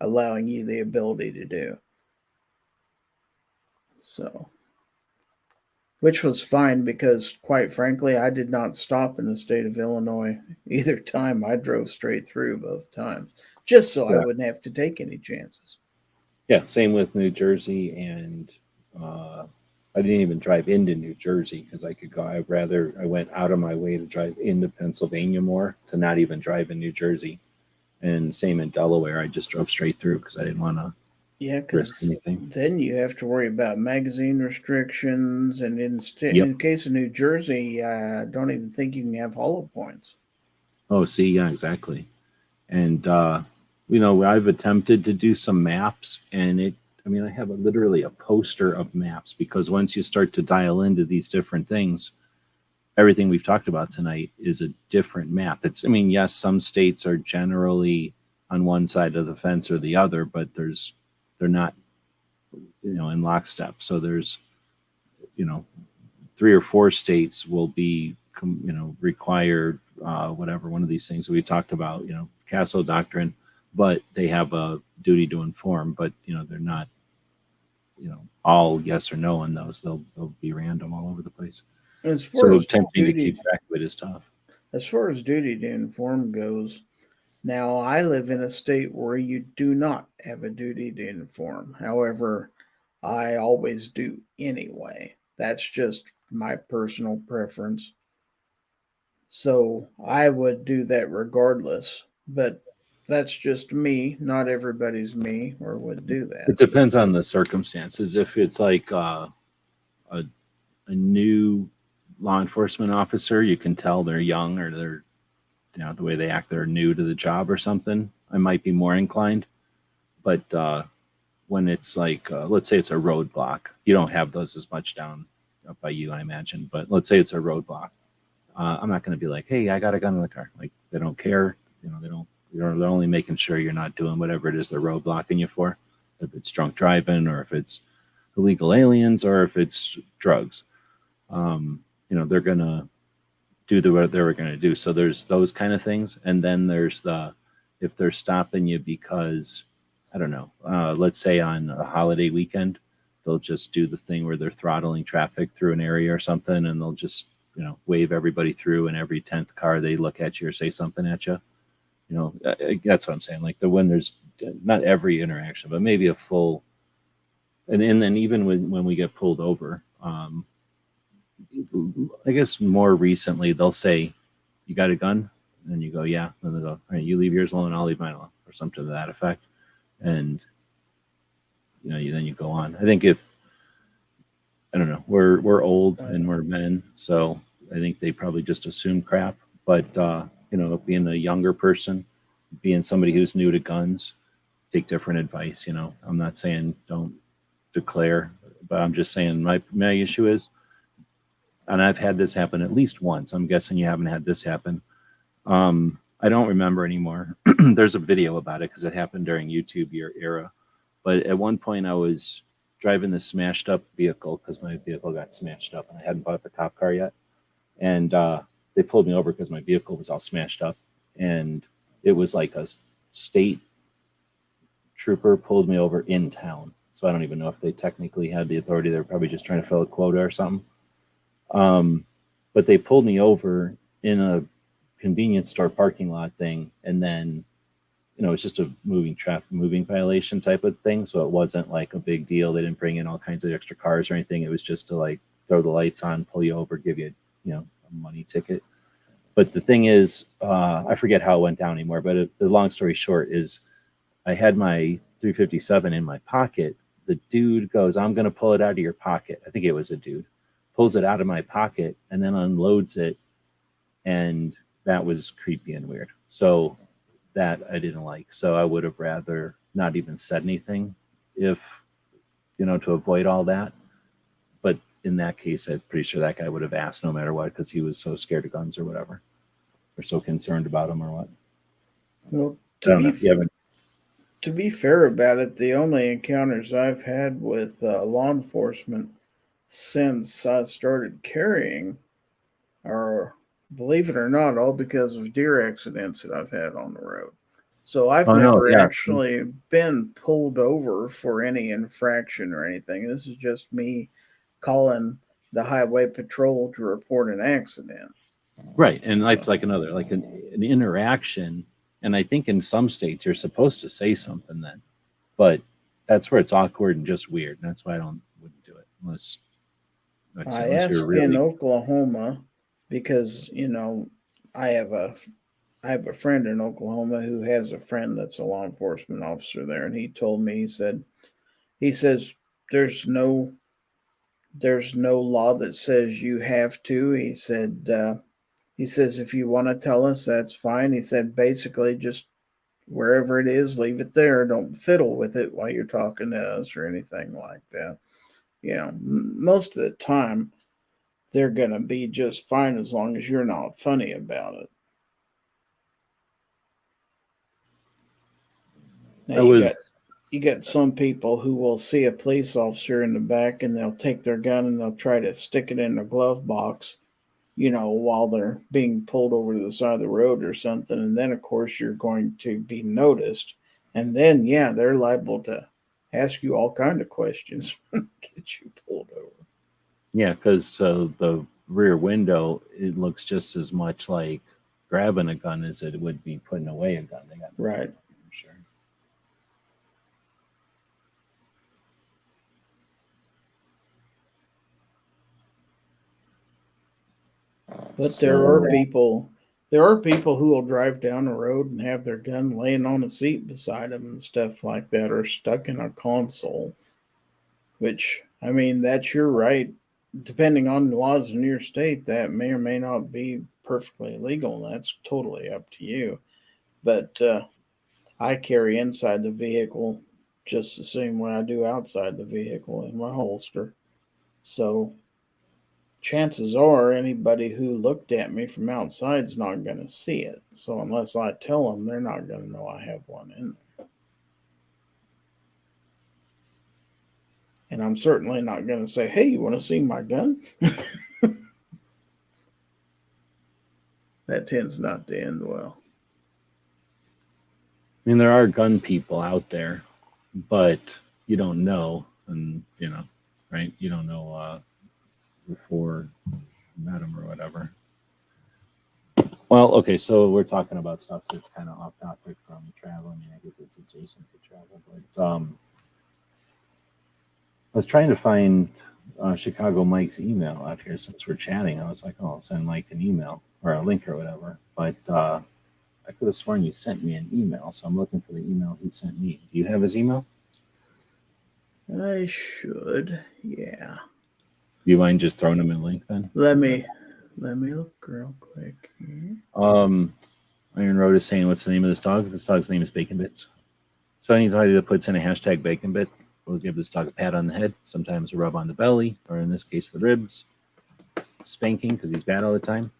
allowing you the ability to do. So, which was fine because, quite frankly, I did not stop in the state of Illinois either time. I drove straight through both times, just so I Yeah. wouldn't have to take any chances. Yeah, same with New Jersey, and I didn't even drive into New Jersey because I could go. I went out of my way to drive into Pennsylvania more to not even drive in New Jersey. And same in Delaware, I just drove straight through because I didn't want to Yeah, risk because anything. then you have to worry about magazine restrictions, and Yep. in case of New Jersey, I don't even think you can have hollow points. Oh, see, yeah, exactly. And I've attempted to do some maps, and I have literally a poster of maps because once you start to dial into these different things, everything we've talked about tonight is a different map. Yes, some states are generally on one side of the fence or the other, but they're not, in lockstep. So there's, you know, 3 or 4 states will be, required, whatever, one of these things that we talked about, Castle Doctrine, but they have a duty to inform, but, they're not, all yes or no on those. They'll be random all over the place. As far So as attempting to duty, keep track of it is tough. as far as duty to inform goes, now I live in a state where you do not have a duty to inform. However, I always do anyway. That's just my personal preference. So I would do that regardless. But that's just me. Not everybody's me or would do It that. depends on the circumstances. If it's like a new law enforcement officer, you can tell they're young or they're, the way they act, they're new to the job or something. I might be more inclined. But when it's like, let's say it's a roadblock, you don't have those as much down up by you, I imagine. But let's say it's a roadblock. I'm not going to be like, hey, I got a gun in the car. Like, they don't care. They don't. They're only making sure you're not doing whatever it is they're roadblocking you for. If it's drunk driving, or if it's illegal aliens, or if it's drugs, they're gonna do what they were gonna do. So there's those kind of things, and then there's if they're stopping you because, I don't know, let's say on a holiday weekend, they'll just do the thing where they're throttling traffic through an area or something, and they'll just wave everybody through, and every 10th car they look at you or say something at you. That's what I'm saying. Like, when there's not every interaction, but maybe a full, and then even when we get pulled over, I guess more recently they'll say, "You got a gun?" And you go, "Yeah." And they go, "All right, you leave yours alone, I'll leave mine alone," or something to that effect. And then you go on. I think I don't know, we're old and we're men, so I think they probably just assume crap. But being a younger person, being somebody who's new to guns, take different advice. I'm not saying don't declare, but I'm just saying my issue is, and I've had this happen at least once. I'm guessing you haven't had this happen. I don't remember anymore. There's a video about it because it happened during YouTube era. But at one point, I was driving this smashed up vehicle because my vehicle got smashed up and I hadn't bought the cop car yet. And they pulled me over because my vehicle was all smashed up. And it was like a state trooper pulled me over in town. So I don't even know if they technically had the authority. They were probably just trying to fill a quota or something. But they pulled me over in a convenience store parking lot thing. And then, it's just a moving violation type of thing. So it wasn't like a big deal. They didn't bring in all kinds of extra cars or anything. It was just to like throw the lights on, pull you over, give you, a money ticket. But the thing is, I forget how it went down anymore. But the long story short is, I had my 357 in my pocket. The dude goes, "I'm going to pull it out of your pocket." I think it was a dude. Pulls it out of my pocket and then unloads it. And that was creepy and weird. So that I didn't like. So I would have rather not even said anything if, to avoid all that. But in that case, I'm pretty sure that guy would have asked no matter what because he was so scared of guns or whatever, or so concerned about them or what. Well, I don't know if you haven't. to be fair about it, the only encounters I've had with law enforcement since I started carrying are, believe it or not, all because of deer accidents that I've had on the road. So I've Oh no, never yeah, actually been pulled over for any infraction or anything. This is just me calling the highway patrol to report an accident. right. And it's like another, like an interaction. And I think in some states you're supposed to say something then, but that's where it's awkward and just weird. And that's why wouldn't do it unless, like I said, I unless you're asked in really. Oklahoma because I have a I have a friend in Oklahoma who has a friend that's a law enforcement officer there, and he told me he says there's no law that says you have to. He says if you want to tell us, that's fine. He said basically just wherever it is, leave it there. Don't fiddle with it while you're talking to us or anything like that. Most of the time they're gonna be just fine as long as you're not funny about it. Now I was. you got some people who will see a police officer in the back and they'll take their gun and they'll try to stick it in their glove box, while they're being pulled over to the side of the road or something. And then, of course, you're going to be noticed. And then, yeah, they're liable to ask you all kind of questions, get you pulled over. Yeah, because the rear window, it looks just as much like grabbing a gun as it would be putting away a gun. They got Right. for sure. But So there are people who will drive down the road and have their gun laying on a seat beside them and stuff like that, or stuck in a console. Which, I mean, that's your right. Depending on the laws in your state, that may or may not be perfectly legal. That's totally up to you. But I carry inside the vehicle just the same way I do outside the vehicle in my holster. So chances are anybody who looked at me from outside is not going to see it. So unless I tell them, they're not going to know I have one in there. And I'm certainly not going to say, "Hey, you want to see my gun?" That tends not to end well. I mean, there are gun people out there, but you don't know, and right? You don't know before you met them or whatever. Well, okay, so we're talking about stuff that's kind of off topic from travel. I mean, I guess it's adjacent to travel, but I was trying to find Chicago Mike's email out here since we're chatting. I was like, oh, I'll send Mike an email or a link or whatever. But I could have sworn you sent me an email, so I'm looking for the email he sent me. Do you have his email? I should, yeah. Do you mind just throwing him a link then? Let me look real quick here. Iron Road is saying, what's the name of this dog? This dog's name is Bacon Bits. So anybody that puts in a hashtag Bacon Bit will give this dog a pat on the head, sometimes a rub on the belly, or in this case, the ribs, spanking because he's bad all the time,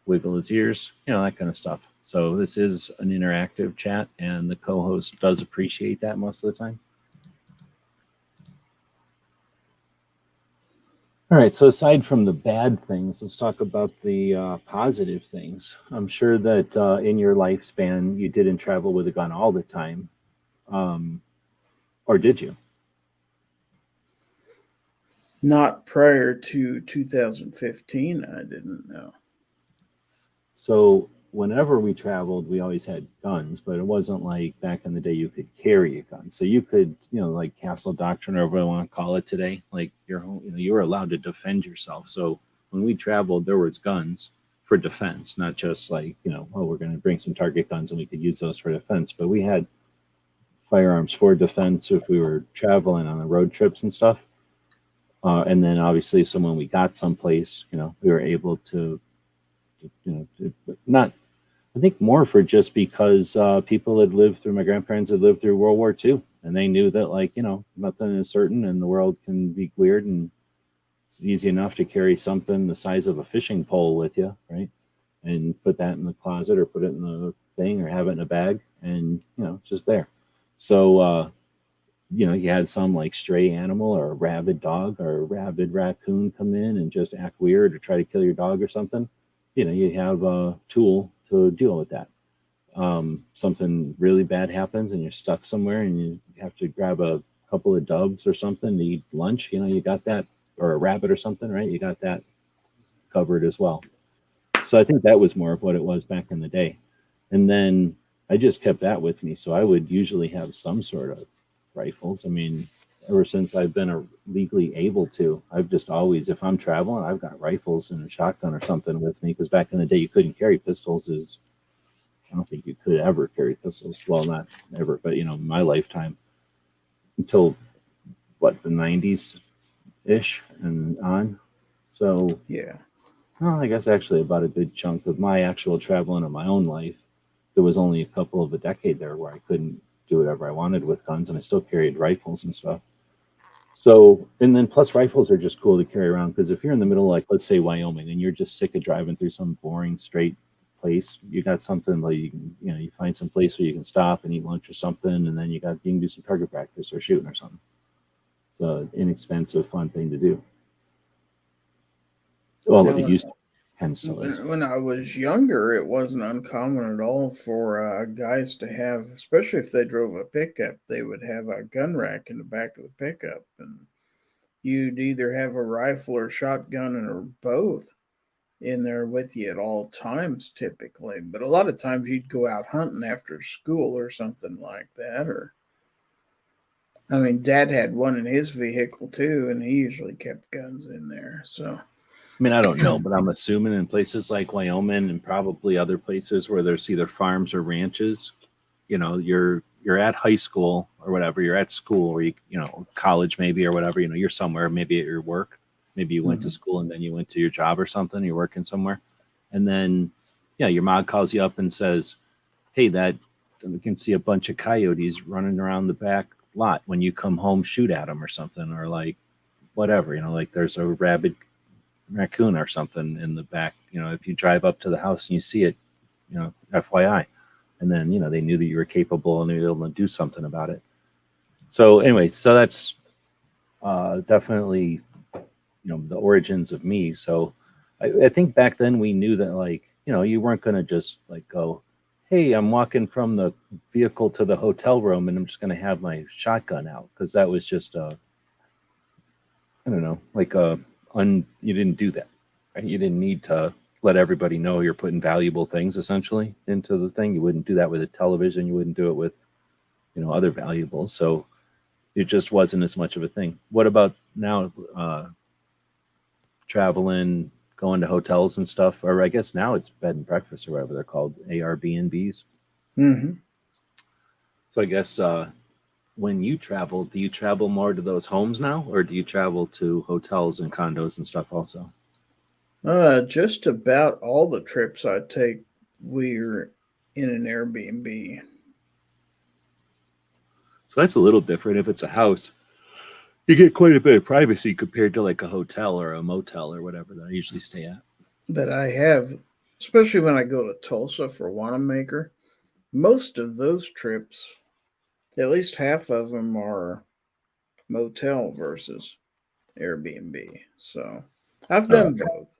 wiggle his ears, that kind of stuff. So this is an interactive chat, and the co-host does appreciate that most of the time. All right, so aside from the bad things, let's talk about the positive things. I'm sure that in your lifespan, you didn't travel with a gun all the time. Or did you? Not prior to 2015, I didn't know. So whenever we traveled, we always had guns, but it wasn't like back in the day you could carry a gun. So you could, like Castle Doctrine or whatever you want to call it today, like you were allowed to defend yourself. So when we traveled, there was guns for defense, not just like, oh, we're going to bring some target guns and we could use those for defense. But we had firearms for defense if we were traveling on the road trips and stuff. And then obviously, so when we got someplace, we were able to, not, I think more for just because people had lived through, my grandparents had lived through World War II, and they knew that, like, nothing is certain and the world can be weird, and it's easy enough to carry something the size of a fishing pole with you, right? And put that in the closet or put it in the thing or have it in a bag, and, it's just there. So, you had some like stray animal or a rabid dog or a rabid raccoon come in and just act weird or try to kill your dog or something. You have a tool to deal with that. Something really bad happens and you're stuck somewhere and you have to grab a couple of doves or something to eat lunch. You got that, or a rabbit or something, right? You got that covered as well. So I think that was more of what it was back in the day. And then I just kept that with me. So I would usually have some sort of rifles. I mean, ever since I've been legally able to, I've just always, if I'm traveling, I've got rifles and a shotgun or something with me. Because back in the day, you couldn't carry pistols. I don't think you could ever carry pistols. Well, not ever, but in my lifetime, until what, the 90s ish and on. So Yeah. well, I guess actually about a good chunk of my actual traveling of my own life, there was only a couple of a decade there where I couldn't do whatever I wanted with guns, and I still carried rifles and stuff. So, and then plus rifles are just cool to carry around because if you're in the middle, like let's say Wyoming, and you're just sick of driving through some boring straight place, you got something like you find some place where you can stop and eat lunch or something, and then you can do some target practice or shooting or something. It's an inexpensive, fun thing to do. Well, Now, it used to, kind of still is. when I was younger, it wasn't uncommon at all for guys to have, especially if they drove a pickup, they would have a gun rack in the back of the pickup, and you'd either have a rifle or shotgun or both in there with you at all times, typically. But a lot of times you'd go out hunting after school or something like that, or I mean, Dad had one in his vehicle too, and he usually kept guns in there. So, I mean, I don't know, but I'm assuming in places like Wyoming and probably other places where there's either farms or ranches, you're at high school or whatever, you're at school or college maybe or whatever, you're somewhere, maybe at your work, maybe you went to mhm. school and then you went to your job or something, you're working somewhere. And then yeah, your mom calls you up and says, "Hey, that we can see a bunch of coyotes running around the back lot. When you come home, shoot at them or something, or like whatever, like there's a rabid raccoon or something in the back. If you drive up to the house and you see it, FYI." And then, they knew that you were capable and they were able to do something about it. So anyway, so that's definitely, the origins of me. So I think back then we knew that, like, you weren't going to just like go, "Hey, I'm walking from the vehicle to the hotel room and I'm just going to have my shotgun out." Because that was just I don't know, like you didn't do that, right? You didn't need to let everybody know you're putting valuable things essentially into the thing. You wouldn't do that with a television. You wouldn't do it with, other valuables. So it just wasn't as much of a thing. What about now? Traveling, going to hotels and stuff, or I guess now it's bed and breakfast or whatever they're called, Airbnbs. Mhm. So I guess when you travel, do you travel more to those homes now, or do you travel to hotels and condos and stuff also? Just about all the trips I take, we're in an Airbnb. So that's a little different. If it's a house, you get quite a bit of privacy compared to like a hotel or a motel or whatever that I usually stay at. But I have, especially when I go to Tulsa for Wanamaker, most of those trips, at least half of them are motel versus Airbnb. So I've Oh, done okay. both.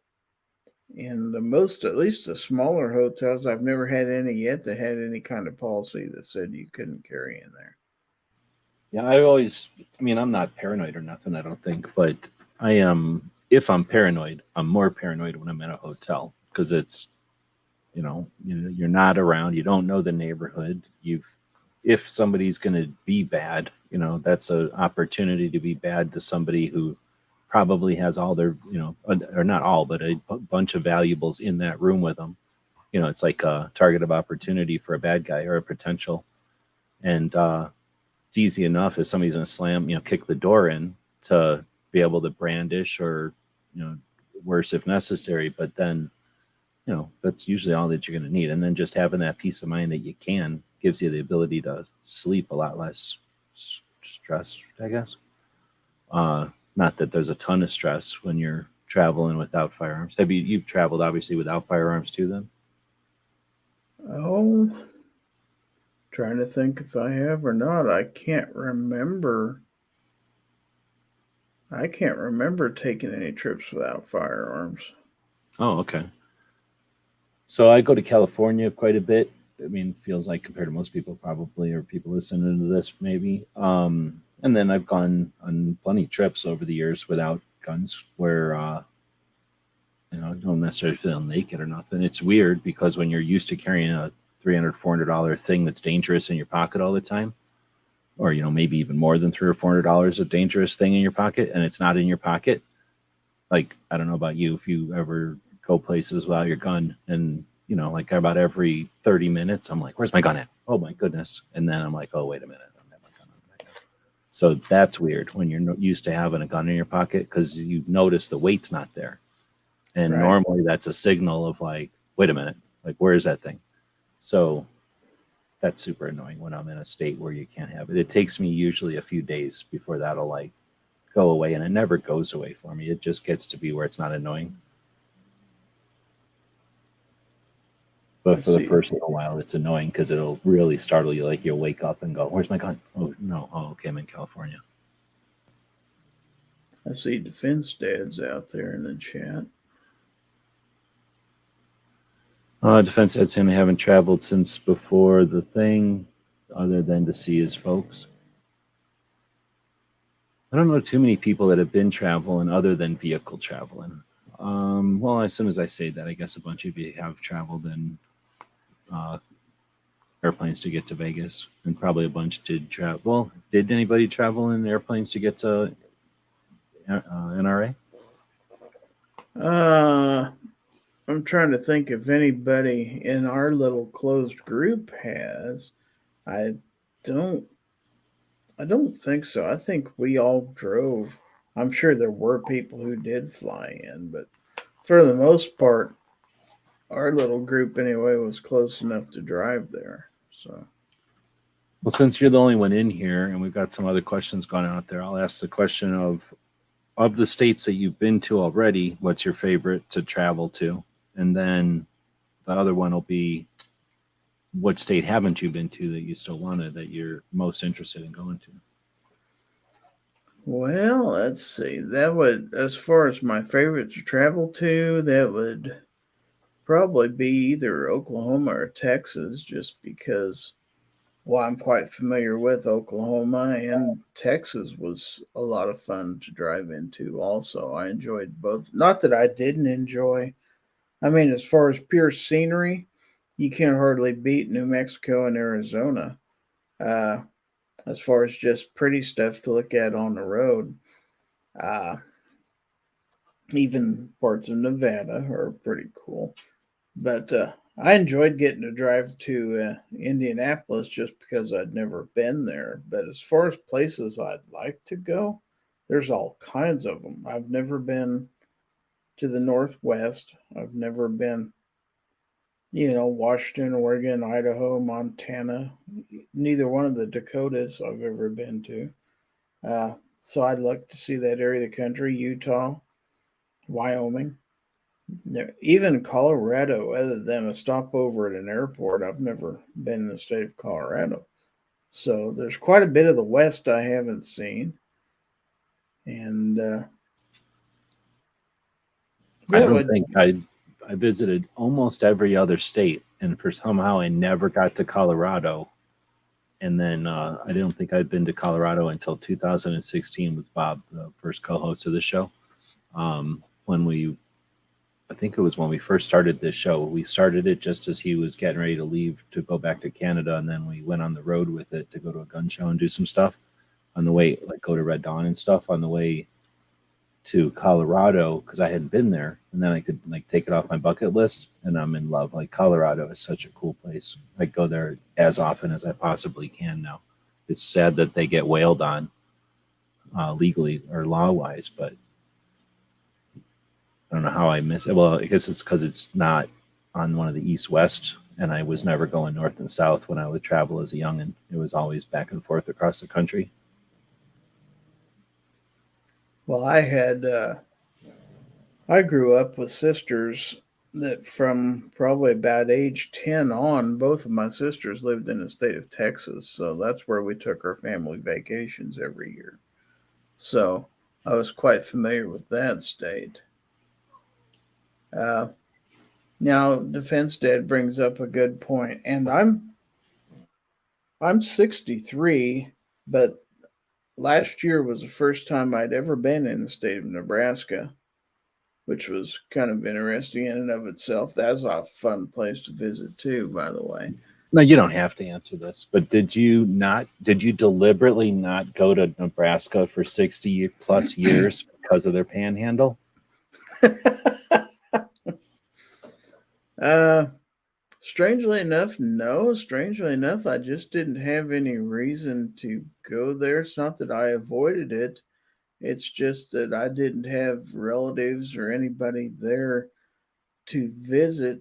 And the most, at least the smaller hotels, I've never had any yet that had any kind of policy that said you couldn't carry in there. Yeah, I mean, I'm not paranoid or nothing, I don't think, but I am, if I'm paranoid, I'm more paranoid when I'm in a hotel because it's, you're not around, you don't know the neighborhood. If somebody's going to be bad, that's an opportunity to be bad to somebody who probably has all their, or not all, but a bunch of valuables in that room with them. It's like a target of opportunity for a bad guy or a potential. And it's easy enough if somebody's going to slam, kick the door in to be able to brandish or, worse if necessary. But then, that's usually all that you're going to need. And then just having that peace of mind that you can gives you the ability to sleep a lot less stress, I guess. Not that there's a ton of stress when you're traveling without firearms. You've traveled obviously without firearms too then? Oh, trying to think if I have or not. I can't remember. I can't remember taking any trips without firearms. Oh, okay. So I go to California quite a bit. I mean, feels like compared to most people probably, or people listening to this maybe. And then I've gone on plenty of trips over the years without guns where, I don't necessarily feel naked or nothing. It's weird because when you're used to carrying a $300, $400 thing that's dangerous in your pocket all the time, or, maybe even more than $300 or $400 of dangerous thing in your pocket, and it's not in your pocket. Like, I don't know about you, if you ever go places without your gun, and like about every 30 minutes I'm like, where's my gun at? Oh my goodness. And then I'm like, oh wait a minute, I don't have my gun on my gun. So that's weird when you're used to having a gun in your pocket, because you notice the weight's not there, and Right. normally that's a signal of like, wait a minute, like where is that thing? So that's super annoying when I'm in a state where you can't have it. It takes me usually a few days before that'll like go away, and it never goes away for me. It just gets to be where it's not annoying. But I for the see. first little while, it's annoying because it'll really startle you. Like you'll wake up and go, "Where's my gun? Oh no! Oh, okay, I'm in California." I see defense dads out there in the chat. Defense head saying I haven't traveled since before the thing, other than to see his folks. I don't know too many people that have been traveling other than vehicle traveling. Well, as soon as I say that, I guess a bunch of you have traveled in uh, airplanes to get to Vegas, and probably a bunch did travel. Well, did anybody travel in airplanes to get to NRA? Uh, I'm trying to think if anybody in our little closed group has. I don't. I don't think so. I think we all drove. I'm sure there were people who did fly in, but for the most part, our little group anyway was close enough to drive there. So Well, since you're the only one in here, and we've got some other questions going out there, I'll ask the question of the states that you've been to already, what's your favorite to travel to? And then the other one will be, what state haven't you been to that you still wanted, that you're most interested in going to? well, let's see. That would, as far as my favorite to travel to, that would probably be either Oklahoma or Texas, just because, well, I'm quite familiar with Oklahoma, and Texas was a lot of fun to drive into also. I enjoyed both. Not that I didn't enjoy, I mean, as far as pure scenery, you can't hardly beat New Mexico and Arizona. Uh, as far as just pretty stuff to look at on the road, uh, even parts of Nevada are pretty cool. But I enjoyed getting to drive to Indianapolis just because I'd never been there. But as far as places I'd like to go, there's all kinds of them. I've never been to the Northwest. I've never been, Washington, Oregon, Idaho, Montana. Neither one of the Dakotas I've ever been to. So I'd like to see that area of the country, Utah, Wyoming. Even Colorado, other than a stopover at an airport, I've never been in the state of Colorado. So there's quite a bit of the West I haven't seen. And I that don't would, think I visited almost every other state, and for somehow I never got to Colorado. And then I don't think I'd been to Colorado until 2016 with Bob, the first co-host of the show. I think it was when we first started this show. We started it just as he was getting ready to leave to go back to Canada, and then we went on the road with it to go to a gun show and do some stuff on the way, like go to Red Dawn and stuff on the way to Colorado, because I hadn't been there, and then I could like take it off my bucket list, and I'm in love. Like Colorado is such a cool place. I go there as often as I possibly can now. it's sad that they get wailed on legally or law wise, but I don't know how I miss it. Well, I guess it's because it's not on one of the east west, and I was never going north and south when I would travel as a youngin'. It was always back and forth across the country. Well, I grew up with sisters that from probably about age 10 on, both of my sisters lived in the state of Texas. So that's where we took our family vacations every year. So I was quite familiar with that state. Uh, Now, Defense Dad brings up a good point, and I'm 63, but last year was the first time I'd ever been in the state of Nebraska, which was kind of interesting in and of itself. That's a fun place to visit too, by the way. No, you don't have to answer this, but did you deliberately not go to Nebraska for 60 plus years because of their panhandle? uh, Strangely enough, no. Strangely enough, I just didn't have any reason to go there. It's not that I avoided it. It's just that I didn't have relatives or anybody there to visit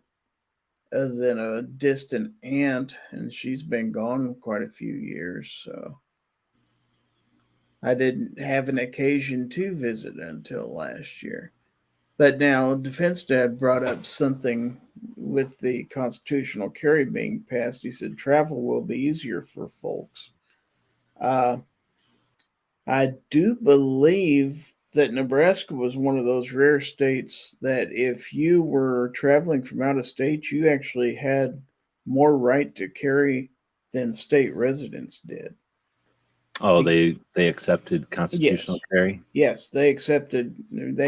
other than a distant aunt, and she's been gone quite a few years, so I didn't have an occasion to visit until last year. But now, Defense Dad brought up something with the constitutional carry being passed. He said travel will be easier for folks. Uh, I do believe that Nebraska was one of those rare states that if you were traveling from out of state, you actually had more right to carry than state residents did. Oh, they accepted constitutional Yes. carry. Yes, they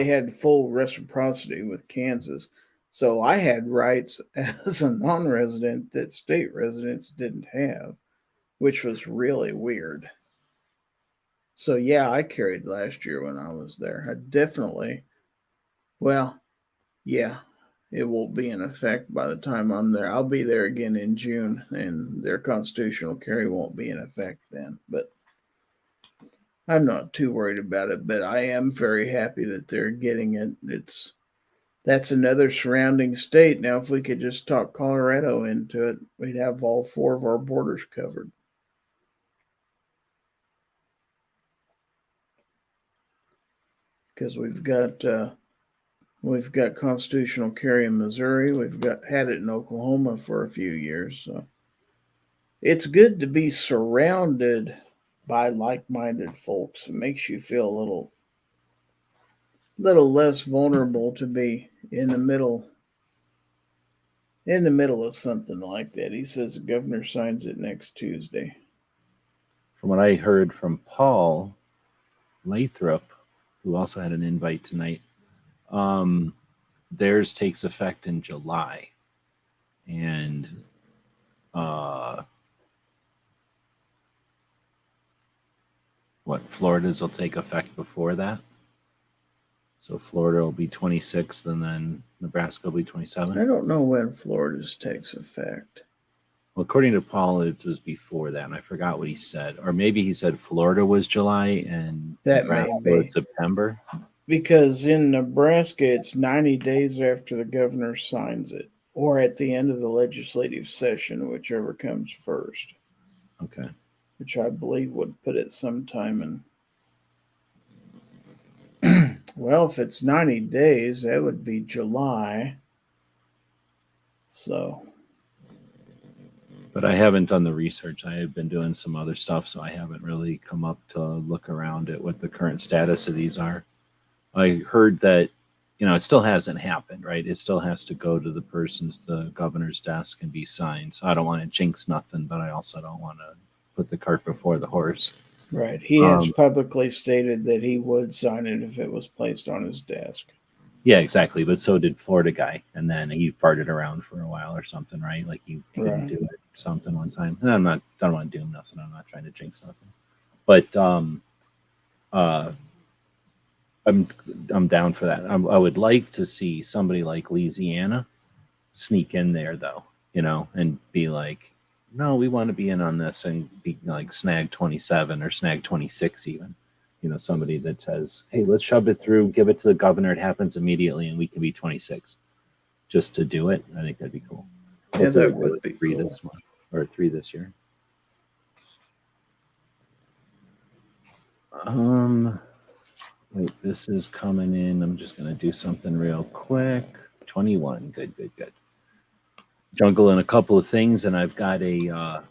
had full reciprocity with Kansas. So I had rights as a non resident that state residents didn't have, which was really weird. So yeah, I carried last year when I was there. I definitely, well, yeah, it won't be in effect by the time I'm there. I'll be there again in June, and their constitutional carry won't be in effect then. But I'm not too worried about it. But I am very happy that they're getting it. That's another surrounding state. Now, if we could just talk Colorado into it, we'd have all four of our borders covered. Because we've got constitutional carry in Missouri. We've got had it in Oklahoma for a few years. So it's good to be surrounded by like-minded folks. It makes you feel a little less vulnerable to be in the middle of something like that. He says the governor signs it next Tuesday. From what I heard from Paul Lathrop, who also had an invite tonight, theirs takes effect in July, and what Florida's will take effect before that. So Florida will be 26th, and then Nebraska will be 27th. I don't know when Florida's takes effect. Well, according to Paul, it was before that, and I forgot what he said. Or maybe he said Florida was July and That Nebraska may be. was September. Because in Nebraska, it's 90 days after the governor signs it, or at the end of the legislative session, whichever comes first, Okay. which I believe would put it sometime in. Well, if it's 90 days, that would be July. So, But I haven't done the research. I have been doing some other stuff, so I haven't really come up to look around at what the current status of these are. I heard that, it still hasn't happened, right? It still has to go to the governor's desk and be signed. So I don't want to jinx nothing, but I also don't want to put the cart before the horse. right. He has publicly stated that he would sign it if it was placed on his desk. Yeah, exactly. But so did Florida guy, and then he farted around for a while or something, right? Like he couldn't do it something one time. And don't want to do nothing. I'm not trying to jinx nothing. But I'm down for that. I would like to see somebody like Louisiana sneak in there though, and be like, no, we want to be in on this and be like snag 27 or snag 26 even. Somebody that says, hey, let's shove it through, give it to the governor. It happens immediately and we can be 26 just to do it. I think that'd be cool. Yeah, Also, that we'll do would be 3 cool. this month or 3 this year. Wait, this is coming in. I'm just going to do something real quick. 21. Good. Juggle in a couple of things, and I've got I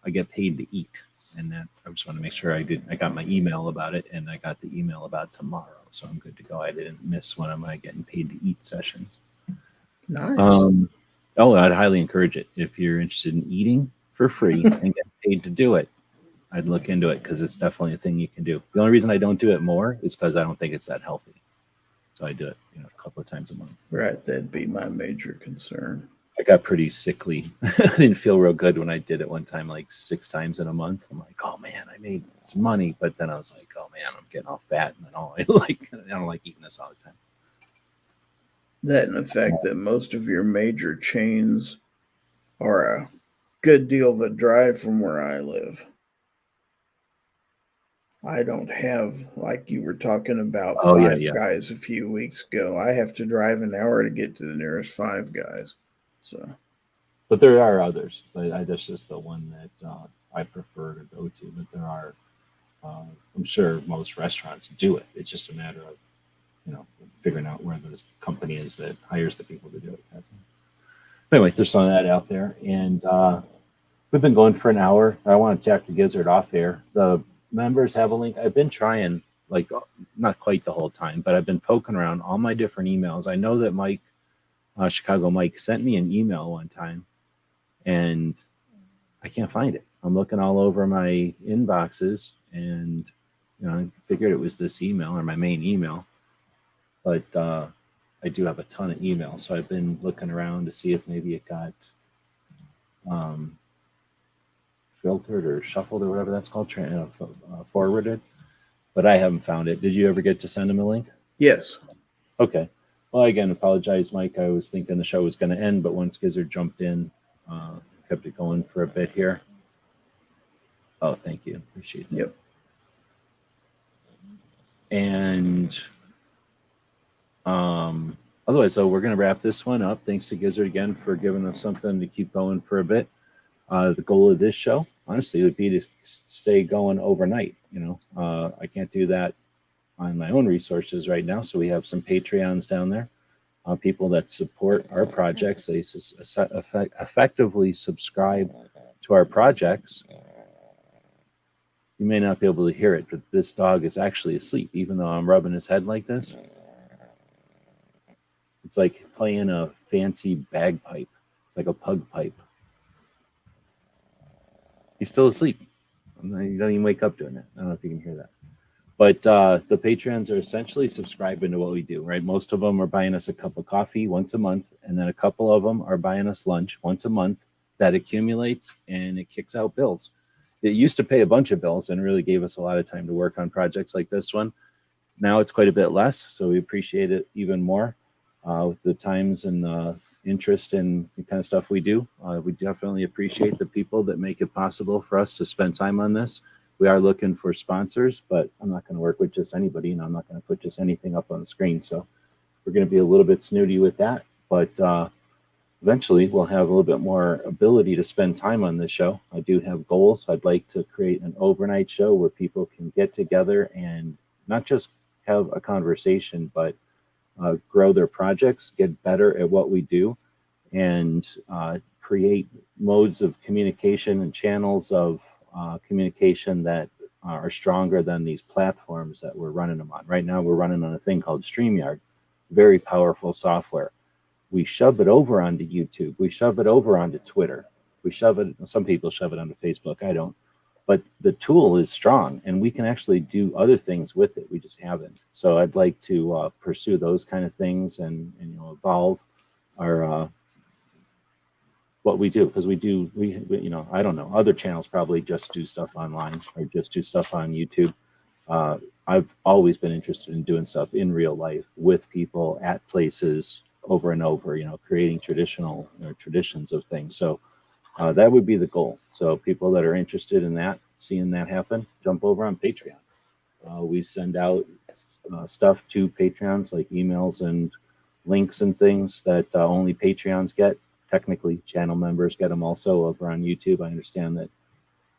get paid to eat, and that I just want to make sure I got my email about it, and I got the email about tomorrow, so I'm good to go. I didn't miss one of my getting paid to eat sessions. Nice. I'd highly encourage it if you're interested in eating for free and get paid to do it. I'd look into it because it's definitely a thing you can do. The only reason I don't do it more is because I don't think it's that healthy. So I do it, a couple of times a month. Right, that'd be my major concern. I got pretty sickly. I didn't feel real good when I did it one time, like 6 times in a month. I'm like, oh man, I made some money, but then I was like, oh man, I'm getting all fat, and I don't like eating this all the time. That and the fact that most of your major chains are a good deal of a drive from where I live. I don't have, like you were talking about, Five Guys a few weeks ago. I have to drive an hour to get to the nearest Five Guys. So, but there are others. But that's just the one that I prefer to go to. But there are, I'm sure most restaurants do it. It's just a matter of, figuring out where the company is that hires the people to do it. Anyway, there's some of that out there, and we've been going for an hour. I want to jack the gizzard off air. The members have a link. I've been trying, like, not quite the whole time, but I've been poking around all my different emails. I know that Mike, Chicago Mike, sent me an email one time, and I can't find it. I'm looking all over my inboxes, and I figured it was this email or my main email, but I do have a ton of emails, so I've been looking around to see if maybe it got filtered or shuffled or whatever that's called, forwarded, but I haven't found it. Did you ever get to send him a link? Yes. Okay. Well, again, apologize, Mike. I was thinking the show was going to end, but once Gizzard jumped in, kept it going for a bit here. Oh, thank you. Appreciate that. Yep. And otherwise, though, we're going to wrap this one up. Thanks to Gizzard again for giving us something to keep going for a bit. The goal of this show, honestly, would be to stay going overnight. I can't do that on my own resources right now. So we have some Patreons down there, people that support our projects. They effectively subscribe to our projects. You may not be able to hear it, but this dog is actually asleep, even though I'm rubbing his head like this. It's like playing a fancy bagpipe. It's like a pug pipe. He's still asleep. He doesn't even wake up doing that. I don't know if you can hear that. But the Patreons are essentially subscribing to what we do, right? Most of them are buying us a cup of coffee once a month, and then a couple of them are buying us lunch once a month. That accumulates, and it kicks out bills. It used to pay a bunch of bills and really gave us a lot of time to work on projects like this one. Now it's quite a bit less, so we appreciate it even more with the times and the interest in the kind of stuff we do. We definitely appreciate the people that make it possible for us to spend time on this. We are looking for sponsors, but I'm not going to work with just anybody, and I'm not going to put just anything up on the screen. So we're going to be a little bit snooty with that, but eventually we'll have a little bit more ability to spend time on this show. I do have goals. I'd like to create an overnight show where people can get together and not just have a conversation, but grow their projects, get better at what we do, and create modes of communication and channels of communication that are stronger than these platforms that we're running them on. Right now, we're running on a thing called StreamYard, very powerful software. We shove it over onto YouTube. We shove it over onto Twitter. Some people shove it onto Facebook. I don't. But the tool is strong, and we can actually do other things with it. We just haven't. So I'd like to pursue those kind of things and evolve our what we do, because we I don't know, other channels probably just do stuff online or just do stuff on YouTube. I've always been interested in doing stuff in real life with people at places over and over, creating traditions of things. So that would be the goal. So people that are interested in that, seeing that happen, jump over on Patreon. We send out stuff to Patreons, like emails and links and things that only Patreons get. Technically, channel members get them also over on YouTube. I understand that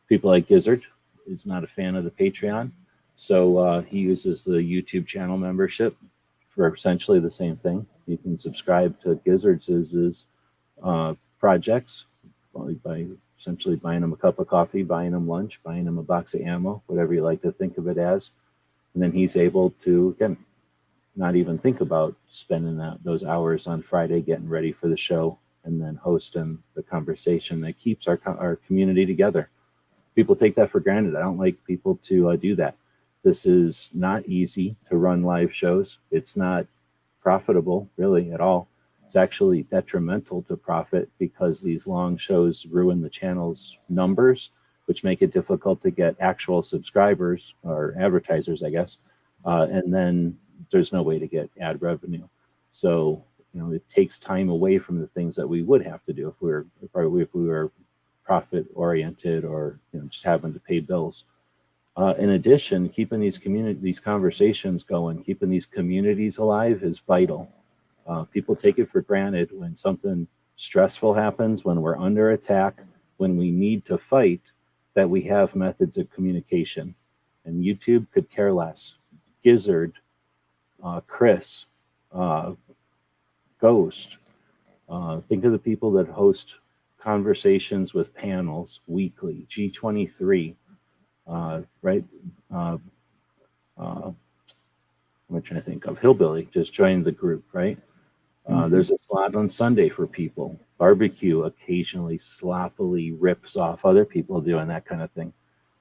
people like Gizzard is not a fan of the Patreon, so he uses the YouTube channel membership for essentially the same thing. You can subscribe to Gizzard's projects by essentially buying them a cup of coffee, buying them lunch, buying them a box of ammo, whatever you like to think of it as. And then he's able to, again, not even think about spending those hours on Friday getting ready for the show and then hosting the conversation that keeps our community together. People take that for granted. I don't like people to do that. This is not easy to run live shows. It's not profitable really at all. It's actually detrimental to profit because these long shows ruin the channel's numbers, which make it difficult to get actual subscribers or advertisers, I guess. And then there's no way to get ad revenue. So, it takes time away from the things that we would have to do if we were profit oriented or just having to pay bills. In addition, keeping these conversations going, keeping these communities alive is vital. People take it for granted when something stressful happens, when we're under attack, when we need to fight, that we have methods of communication. And YouTube could care less. Gizzard, Chris, Ghost, think of the people that host conversations with panels weekly. G23, right? I'm trying to think of Hillbilly just joined the group, right? There's a slot on Sunday for people. Barbecue occasionally sloppily rips off other people doing that kind of thing.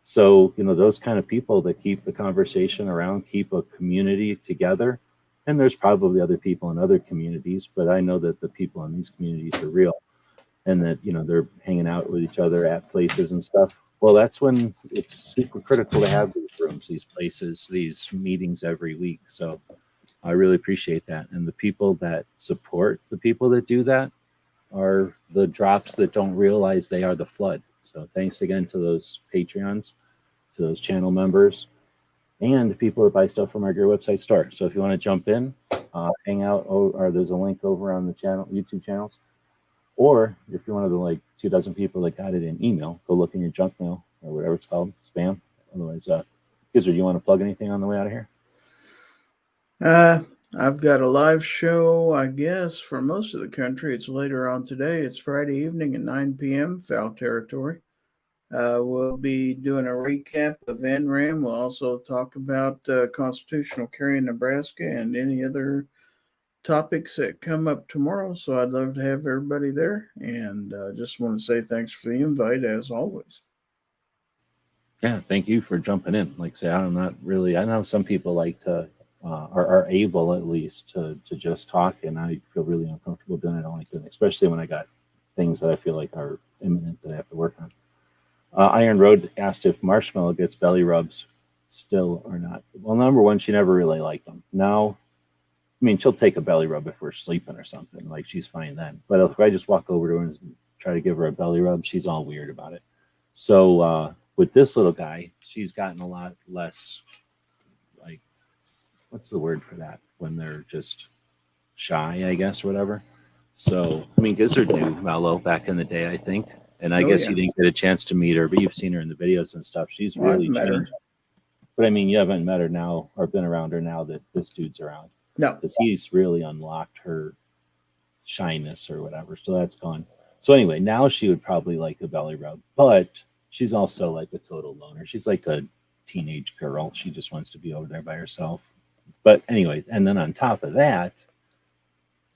So, those kind of people that keep the conversation around, keep a community together. And there's probably other people in other communities, but I know that the people in these communities are real and that, they're hanging out with each other at places and stuff. Well, that's when it's super critical to have these rooms, these places, these meetings every week. So I really appreciate that. And the people that support the people that do that are the drops that don't realize they are the flood. So thanks again to those Patreons, to those channel members, and people that buy stuff from our Gear website store. So if you want to jump in, hang out, or there's a link over on the YouTube channels. Or if you're one of the 24 people that got it in email, go look in your junk mail or whatever it's called, spam. Otherwise, Gizzard, you want to plug anything on the way out of here? I've got a live show, I guess, for most of the country. It's later on today. It's Friday evening at 9 p.m., Foul Territory. We'll be doing a recap of NRAM. We'll also talk about constitutional carry in Nebraska and any other topics that come up tomorrow. So I'd love to have everybody there. And just want to say thanks for the invite, as always. Yeah, thank you for jumping in. Like I say, I'm not really, I know some people like to, are able at least to just talk, and I feel really uncomfortable doing it. I don't like doing it, especially when I got things that I feel like are imminent that I have to work on. Iron Road asked if Marshmallow gets belly rubs still or not. Well, number one, she never really liked them. Now, I mean, she'll take a belly rub if we're sleeping or something. Like, she's fine then. But if I just walk over to her and try to give her a belly rub, she's all weird about it. So with this little guy, she's gotten a lot less, like, what's the word for that? When they're just shy, I guess, or whatever. So, I mean, Gizzard knew Mello back in the day, I think. And I guess you didn't get a chance to meet her, but you've seen her in the videos and stuff. She's really changed. But I mean, you haven't met her now or been around her now that this dude's around. No. Because he's really unlocked her shyness or whatever. So that's gone. So anyway, now she would probably like a belly rub. But she's also like a total loner. She's like a teenage girl. She just wants to be over there by herself. But anyway, and then on top of that,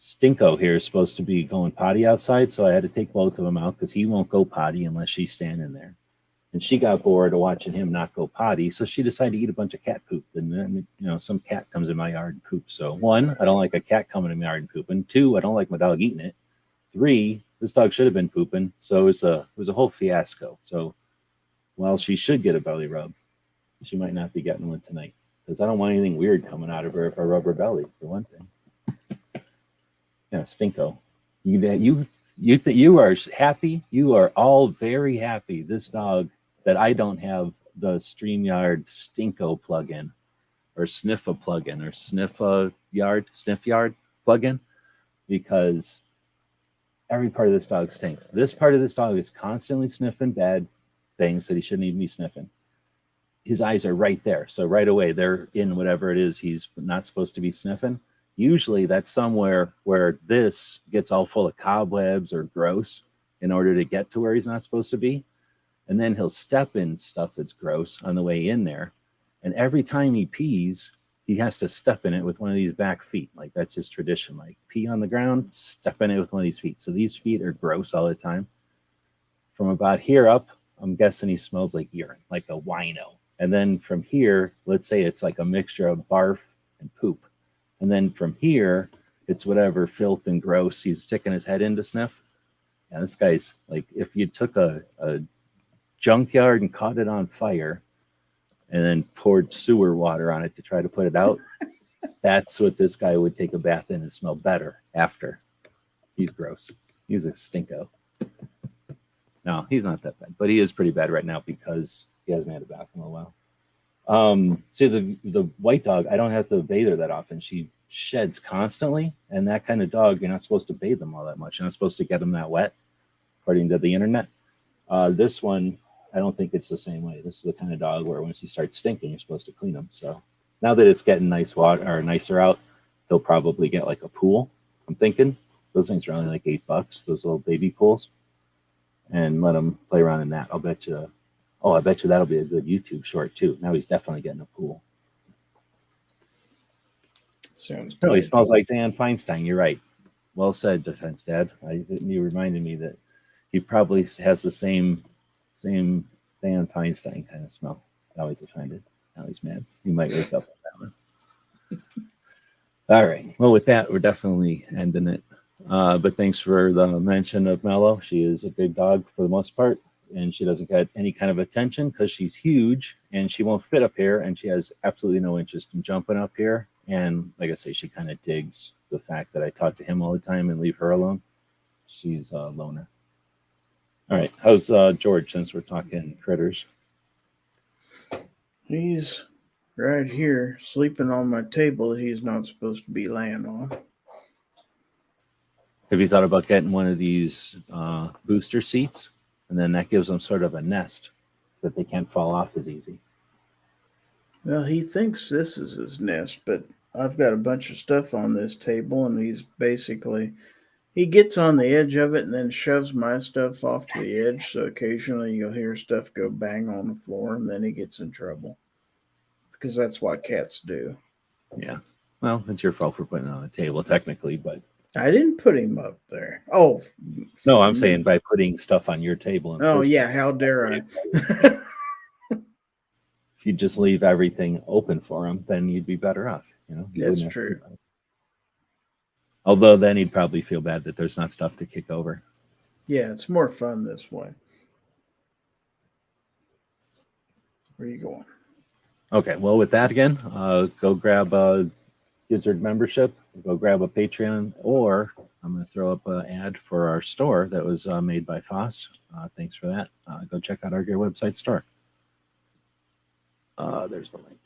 Stinko here is supposed to be going potty outside, so I had to take both of them out because he won't go potty unless she's standing there. And she got bored of watching him not go potty, so she decided to eat a bunch of cat poop. And then, some cat comes in my yard and poops. So 1, I don't like a cat coming in my yard and pooping. 2, I don't like my dog eating it. 3, this dog should have been pooping. So it was a whole fiasco. So while she should get a belly rub, she might not be getting one tonight because I don't want anything weird coming out of her if I rub her belly, for one thing. Yeah, Stinko. You are happy. You are all very happy. This dog that I don't have the StreamYard Stinko plugin or Sniffa plugin or Sniff Yard plugin because every part of this dog stinks. This part of this dog is constantly sniffing bad things that he shouldn't even be sniffing. His eyes are right there. So right away they're in whatever it is he's not supposed to be sniffing. Usually that's somewhere where this gets all full of cobwebs or gross in order to get to where he's not supposed to be. And then he'll step in stuff that's gross on the way in there. And every time he pees, he has to step in it with one of these back feet. Like that's just tradition. Like pee on the ground, step in it with one of these feet. So these feet are gross all the time. From about here up, I'm guessing he smells like urine, like a wino. And then from here, let's say it's like a mixture of barf and poop. And then from here, it's whatever filth and gross he's sticking his head in to sniff. Yeah, this guy's like, if you took a junkyard and caught it on fire and then poured sewer water on it to try to put it out, that's what this guy would take a bath in and smell better after. He's gross. He's a stinko. No, he's not that bad, but he is pretty bad right now because he hasn't had a bath in a while. See, the white dog, I don't have to bathe her that often. She sheds constantly, and that kind of dog, you're not supposed to bathe them all that much. You're not supposed to get them that wet, according to the internet. This one, I don't think it's the same way. This is the kind of dog where once he starts stinking, you're supposed to clean him. So now that it's getting nice water or nicer out, he'll probably get like a pool. I'm thinking those things are only like $8, those little baby pools, and let him play around in that. I bet you that'll be a good YouTube short too. Now he's definitely getting a pool. Sounds No, he good. smells like Dan Feinstein. You're right. Well said, Defense Dad. You reminded me that he probably has the same Dan Feinstein kind of smell. Now he's offended. Now he's mad. He might wake up on that one. All right. Well, with that, we're definitely ending it. But thanks for the mention of Mello. She is a big dog for the most part, and she doesn't get any kind of attention because she's huge and she won't fit up here, and she has absolutely no interest in jumping up here. And like I say, she kind of digs the fact that I talk to him all the time and leave her alone. She's a loner. All right. How's George, since we're talking critters? He's right here sleeping on my table that he's not supposed to be laying on. Have you thought about getting one of these booster seats? And then that gives them sort of a nest that they can't fall off as easy. Well, he thinks this is his nest, but I've got a bunch of stuff on this table, and he gets on the edge of it and then shoves my stuff off to the edge. So occasionally you'll hear stuff go bang on the floor, and then he gets in trouble because that's what cats do. Yeah. Well, it's your fault for putting it on the table, technically, but I didn't put him up there. Oh, no, I'm saying by putting stuff on your table. Oh, yeah. How dare I? If you just leave everything open for him, then you'd be better off. That's true. Although then he'd probably feel bad that there's not stuff to kick over. Yeah, it's more fun this way. Where are you going? Okay, well, with that again, go grab a Gizzard membership, go grab a Patreon, or I'm going to throw up an ad for our store that was made by Foss. Thanks for that. Go check out our website store. There's the link.